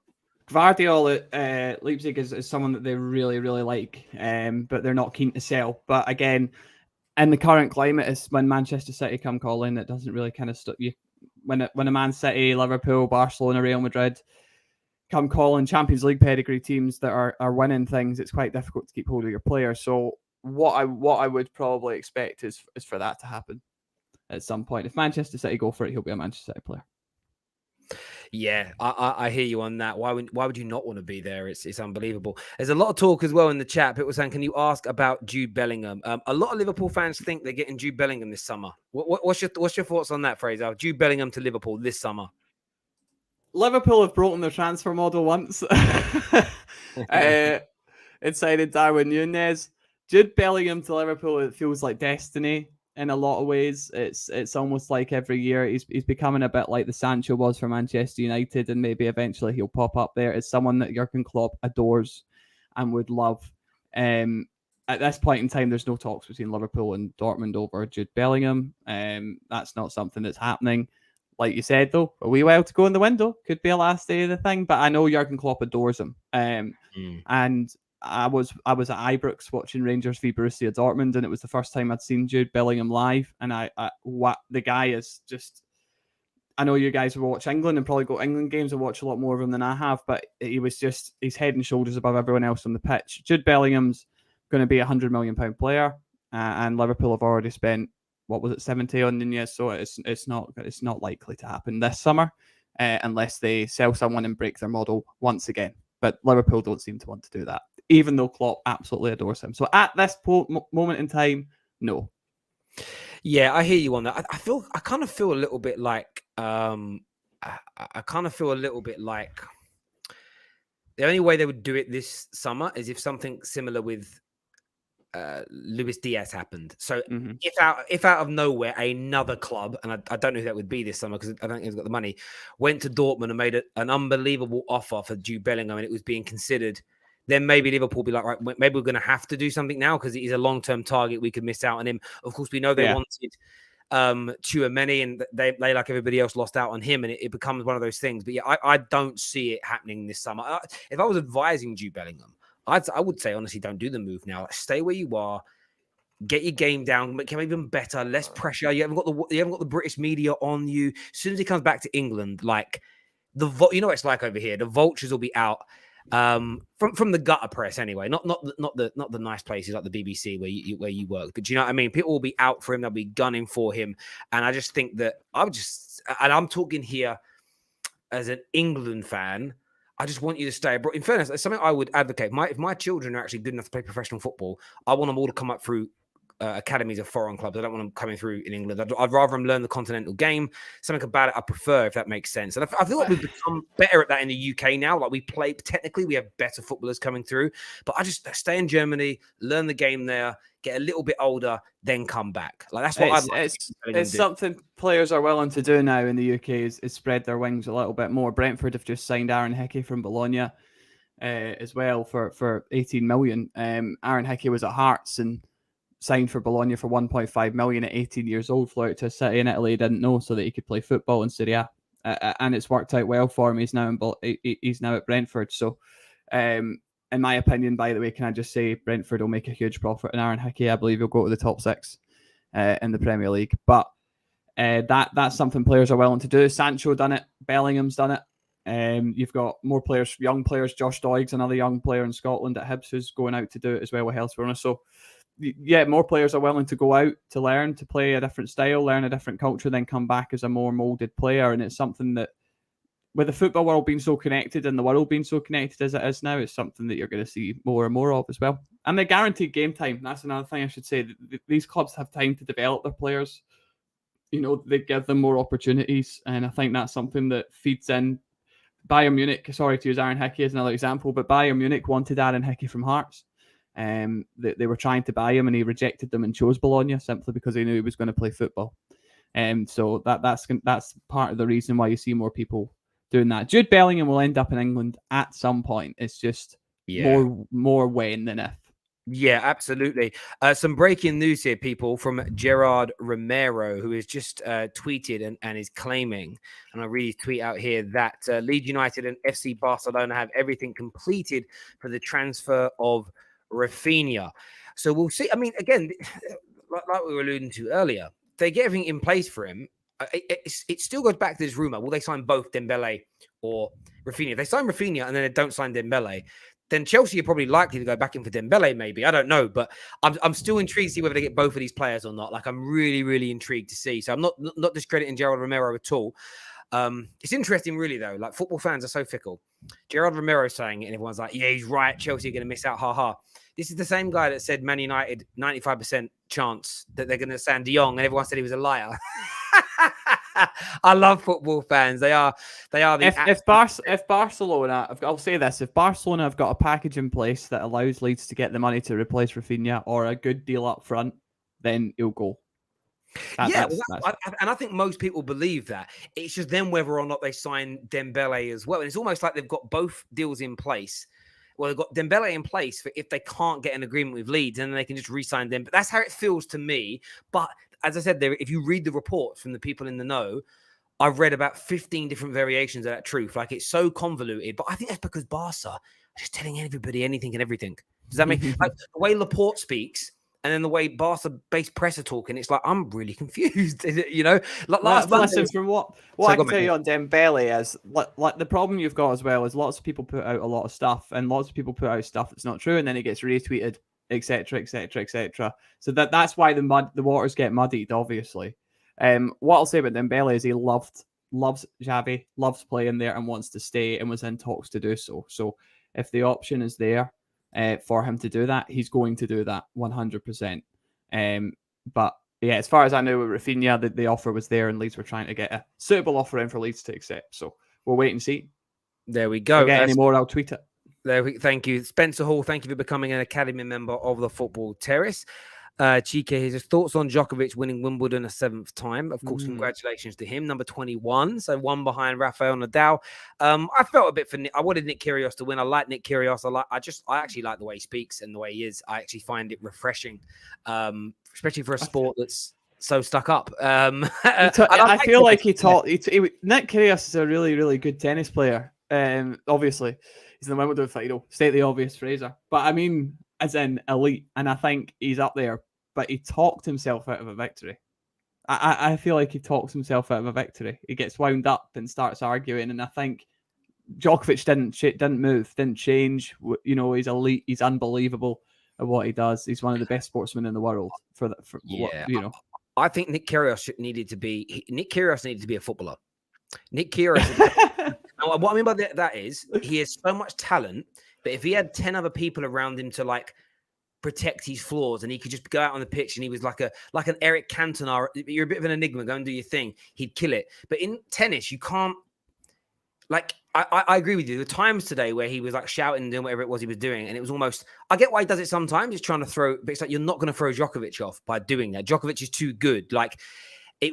Gvardiol at Leipzig is someone that they really, really like, but they're not keen to sell. But again, in the current climate, is when Manchester City come calling, it doesn't really kind of stop you. When a Man City, Liverpool, Barcelona, Real Madrid come calling, Champions League pedigree teams that are winning things, it's quite difficult to keep hold of your players. So what I would probably expect is for that to happen at some point. If Manchester City go for it, he'll be a Manchester City player. Yeah, I hear you on that. Why would you not want to be there? It's unbelievable. There's a lot of talk as well in the chat. People saying, can you ask about Jude Bellingham? A lot of Liverpool fans think they're getting Jude Bellingham this summer. What's your thoughts on that, Fraser? Jude Bellingham to Liverpool this summer. Liverpool have broken their transfer model once. It cited Darwin Núñez. Jude Bellingham to Liverpool, it feels like destiny in a lot of ways. It's almost like every year he's becoming a bit like the Sancho was for Manchester United, and maybe eventually he'll pop up there. It's someone that Jurgen Klopp adores and would love. At this point in time, there's no talks between Liverpool and Dortmund over Jude Bellingham. That's not something that's happening. Like you said, though, a wee while to go in the window. Could be a last day of the thing, but I know Jurgen Klopp adores him. And I was at Ibrox watching Rangers v Borussia Dortmund, and it was the first time I'd seen Jude Bellingham live. And the guy is just. I know you guys will watch England and probably go England games and watch a lot more of him than I have, but he's head and shoulders above everyone else on the pitch. Jude Bellingham's going to be £100 million player, and Liverpool have already spent, what was it, 70 on Núñez, so it's not likely to happen this summer unless they sell someone and break their model once again. But Liverpool don't seem to want to do that, even though Klopp absolutely adores him. So at this moment in time, no. Yeah, I hear you on that. I kind of feel a little bit like the only way they would do it this summer is if something similar with Luis Diaz happened. So if out of nowhere another club, and I don't know who that would be this summer because I don't think he's got the money, went to Dortmund and made an unbelievable offer for Jude Bellingham and it was being considered, then maybe Liverpool will be like, right, maybe we're going to have to do something now because he's a long-term target. We could miss out on him. Of course, we know they wanted Tielemans, and they like everybody else lost out on him, and it becomes one of those things. But yeah, I don't see it happening this summer. If I was advising Jude Bellingham, I would say, honestly, don't do the move now. Stay where you are. Get your game down. Become even better. Less pressure. You haven't got the British media on you. As soon as he comes back to England, like you know what it's like over here. The vultures will be out from the gutter press anyway. Not the nice places like the BBC where you work. But do you know what I mean? People will be out for him. They'll be gunning for him. And I just think that I'm talking here as an England fan. I just want you to stay abroad. In fairness, it's something I would advocate. If my children are actually good enough to play professional football, I want them all to come up through academies of foreign clubs. I don't want them coming through in England. I'd rather them learn the continental game. Something about it I prefer, if that makes sense. And I feel like we've become better at that in the UK now. Like technically we have better footballers coming through. But I just stay in Germany, learn the game there, get a little bit older, then come back. Like that's what it's something players are willing to do now in the UK is spread their wings a little bit more. Brentford have just signed Aaron Hickey from Bologna. as well for 18 million. Aaron Hickey was at Hearts and signed for Bologna for 1.5 million at 18 years old, flew out to a city in Italy he didn't know so that he could play football in Serie A. And it's worked out well for him. He's now at Brentford. So, in my opinion, by the way, can I just say Brentford will make a huge profit in Aaron Hickey. I believe he'll go to the top 6 in the Premier League. But that's something players are willing to do. Sancho done it. Bellingham's done it. You've got more players, young players. Josh Doig's another young player in Scotland at Hibs who's going out to do it as well with Hellsborough. So, yeah, more players are willing to go out to learn, to play a different style, learn a different culture, then come back as a more molded player. And it's something that, with the football world being so connected and the world being so connected as it is now, it's something that you're going to see more and more of as well. And the guaranteed game time, that's another thing I should say. These clubs have time to develop their players. You know, they give them more opportunities. And I think that's something that feeds in. Bayern Munich, sorry to use Aaron Hickey as another example, but Bayern Munich wanted Aaron Hickey from Hearts. They were trying to buy him and he rejected them and chose Bologna simply because he knew he was going to play football. So that's part of the reason why you see more people doing that. Jude Bellingham will end up in England at some point. It's just more when than if. Yeah, absolutely. Some breaking news here, people, from Gerard Romero, who has just tweeted and is claiming, and I read his tweet out here, that Leeds United and FC Barcelona have everything completed for the transfer of Raphinha. So we'll see. I mean, again, like we were alluding to earlier, they get everything in place for him. It still goes back to this rumor. Will they sign both Dembele or Raphinha? If they sign Raphinha and then they don't sign Dembele, then Chelsea are probably likely to go back in for Dembele, maybe. I don't know, but I'm still intrigued to see whether they get both of these players or not. Like, I'm really, really intrigued to see. So I'm not discrediting Gerard Romero at all. It's interesting, really, though. Like, football fans are so fickle. Gerard Romero saying it, and everyone's like, yeah, he's right. Chelsea are going to miss out. Ha ha. This is the same guy that said Man United 95% chance that they're going to sign De Jong, and everyone said he was a liar. I love football fans. They are the if Barcelona, I'll say this: if Barcelona have got a package in place that allows Leeds to get the money to replace Raphinha or a good deal up front, then he'll go. And I think most people believe that. It's just then whether or not they sign Dembele as well. And it's almost like they've got both deals in place. Well, they've got Dembele in place for if they can't get an agreement with Leeds, and then they can just re-sign them. But that's how it feels to me. But as I said, if you read the reports from the people in the know, I've read about 15 different variations of that truth. Like, it's so convoluted. But I think that's because Barca are just telling everybody anything and everything. Does that mean like the way Laporte speaks? And then the way Barca-based press are talking, it's like, I'm really confused. You know, listen, from what I can tell you on Dembele is, like the problem you've got as well is lots of people put out a lot of stuff, and lots of people put out stuff that's not true, and then it gets retweeted, etc., etc., etc. So that's why the waters get muddied, obviously. What I'll say about Dembele is he loves Xavi, loves playing there, and wants to stay, and was in talks to do so. So if the option is there, for him to do that, he's going to do that 100%. But yeah, as far as I know with Raphinha, the offer was there and Leeds were trying to get a suitable offer in for Leeds to accept. So we'll wait and see. There we go. If I get any more, I'll tweet it. Thank you. Spencer Hall, thank you for becoming an Academy member of the Football Terrace. Chike, his thoughts on Djokovic winning Wimbledon a 7th time. Of course, congratulations to him, number 21. So one behind Rafael Nadal. I felt a bit for Nick. I wanted Nick Kyrgios to win. I like Nick Kyrgios. I actually like the way he speaks and the way he is. I actually find it refreshing, especially for a sport that's so stuck up. I feel like Nick Kyrgios is a really, really good tennis player. Obviously, he's in the Wimbledon final. State the obvious, Fraser. But I mean, as in elite, and I think he's up there, but he talked himself out of a victory. I feel like he talks himself out of a victory. He gets wound up and starts arguing, and I think Djokovic didn't move, didn't change. You know, he's elite, he's unbelievable at what he does. He's one of the best sportsmen in the world. I think Nick Kyrgios needed to be a footballer. Nick Kyrgios. What I mean by that is he has so much talent. But if he had 10 other people around him to like protect his flaws, and he could just go out on the pitch and he was like an Eric Cantona, you're a bit of an enigma, go and do your thing, he'd kill it. But in tennis, you can't, like, I agree with you. The times today where he was like shouting and doing whatever it was he was doing, and it was almost, I get why he does it sometimes, he's trying to throw, but it's like, you're not going to throw Djokovic off by doing that. Djokovic is too good. Like,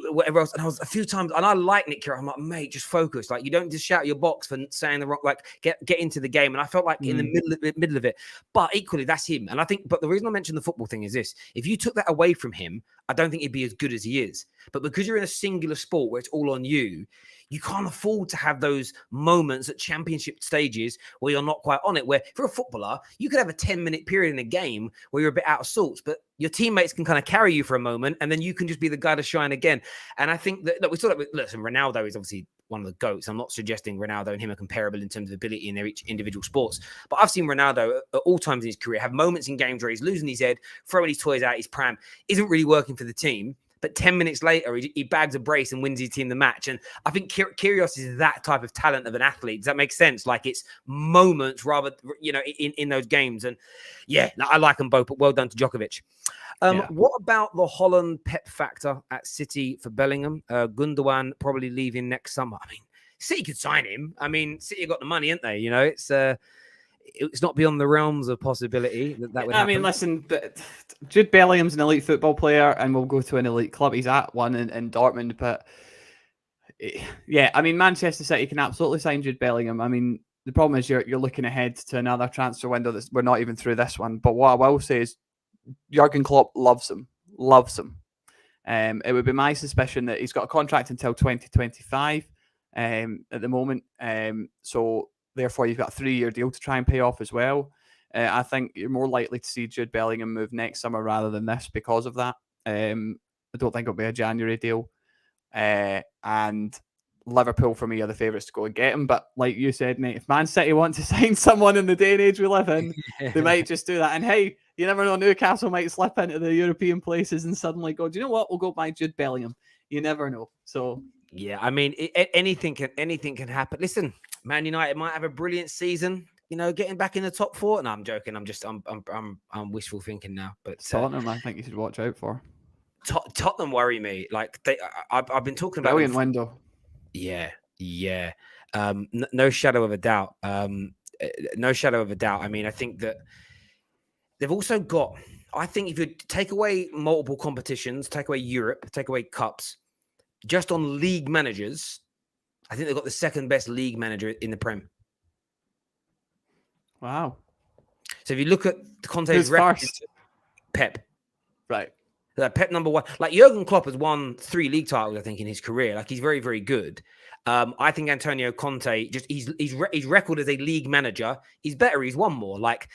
whatever else. And I was a few times, and I like Nick Kyrgios. I'm like, mate, just focus. Like, you don't just shout your box for saying the wrong. Like, get into the game. And I felt like in the middle of it. But equally, that's him. And I think, but the reason I mentioned the football thing is this: if you took that away from him, I don't think he'd be as good as he is. But because you're in a singular sport where it's all on you, you can't afford to have those moments at championship stages where you're not quite on it. Where for a footballer, you could have a 10-minute period in a game where you're a bit out of sorts, but your teammates can kind of carry you for a moment, and then you can just be the guy to shine again. And I think that we saw that. Listen, Ronaldo is obviously one of the GOATs. I'm not suggesting Ronaldo and him are comparable in terms of ability in their each individual sports, but I've seen Ronaldo at all times in his career have moments in games where he's losing his head, throwing his toys out his pram, isn't really working for the team. But 10 minutes later, he bags a brace and wins his team the match. And I think Kyrgios is that type of talent of an athlete. Does that make sense? Like, it's moments rather, in those games. And yeah, I like them both, but well done to Djokovic. What about the Holland Pep factor at City for Bellingham? Gundogan probably leaving next summer. I mean, City could sign him. I mean, City got the money, ain't they? It's not beyond the realms of possibility that would happen. I mean, listen, Jude Bellingham's an elite football player and will go to an elite club. He's at one in Dortmund, but yeah, I mean, Manchester City can absolutely sign Jude Bellingham. I mean, the problem is you're looking ahead to another transfer window we're not even through this one. But what I will say is Jurgen Klopp loves him. It would be my suspicion that he's got a contract until 2025 at the moment. So therefore, you've got a 3-year deal to try and pay off as well. I think you're more likely to see Jude Bellingham move next summer rather than this because of that. I don't think it'll be a January deal. And Liverpool, for me, are the favourites to go and get him. But like you said, Nate, if Man City want to sign someone in the day and age we live in, they might just do that. And hey, you never know, Newcastle might slip into the European places and suddenly go, do you know what? We'll go buy Jude Bellingham. You never know. So yeah, I mean, anything can happen. Listen, Man United might have a brilliant season, getting back in the top 4. No, I'm joking. I'm wishful thinking now. But Tottenham, I think you should watch out for. Tottenham worry me. Like I've been talking about brilliant window. Yeah. No shadow of a doubt. No shadow of a doubt. I mean, I think that they've also got. I think if you take away multiple competitions, take away Europe, take away cups, just on league managers, I think they've got the second best league manager in the Prem. Wow. So if you look at Conte's record, Pep. Right. Pep number 1. Like, Jurgen Klopp has won 3 league titles, I think, in his career. Like, he's very, very good. I think Antonio Conte, just his record as a league manager, he's better. He's won more. Like,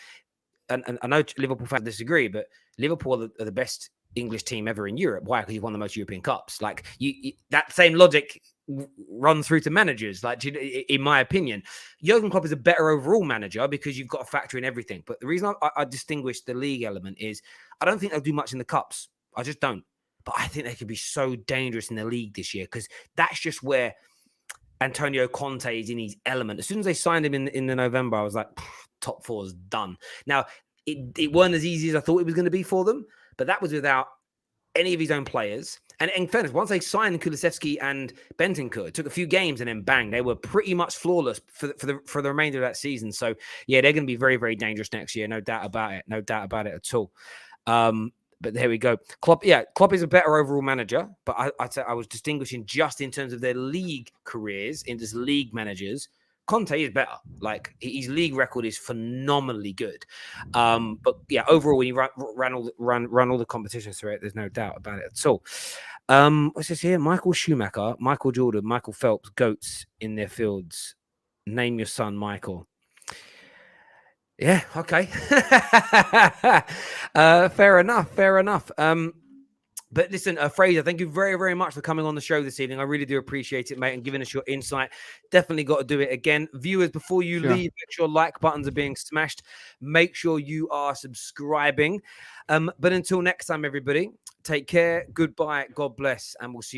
and I know Liverpool fans disagree, but Liverpool are the best English team ever in Europe. Why? Because you've won the most European Cups. Like, you that same logic runs through to managers. Like, in my opinion, Jurgen Klopp is a better overall manager because you've got to factor in everything. But the reason I distinguish the league element is I don't think they'll do much in the cups. I just don't. But I think they could be so dangerous in the league this year because that's just where Antonio Conte is in his element. As soon as they signed him in the November, I was like, top 4 is done. Now, it weren't as easy as I thought it was going to be for them, but that was without any of his own players. And in fairness, once they signed Kulusevski and Bentancur, it took a few games and then bang, they were pretty much flawless for the remainder of that season. So yeah, they're going to be very, very dangerous next year. No doubt about it. No doubt about it at all. But there we go. Klopp is a better overall manager, but I'd say I was distinguishing just in terms of their league careers, in just league managers. Conte is better. Like, his league record is phenomenally good. But yeah, overall, when you run all the competitions through it, there's no doubt about it at all. What's this here? Michael Schumacher, Michael Jordan, Michael Phelps, GOATs in their fields. Name your son, Michael. Yeah, okay. Fair enough. But listen, Fraser, thank you very, very much for coming on the show this evening. I really do appreciate it, mate, and giving us your insight. Definitely got to do it again. Viewers, before you leave, make sure like buttons are being smashed. Make sure you are subscribing. But until next time, everybody, take care. Goodbye. God bless. And we'll see you.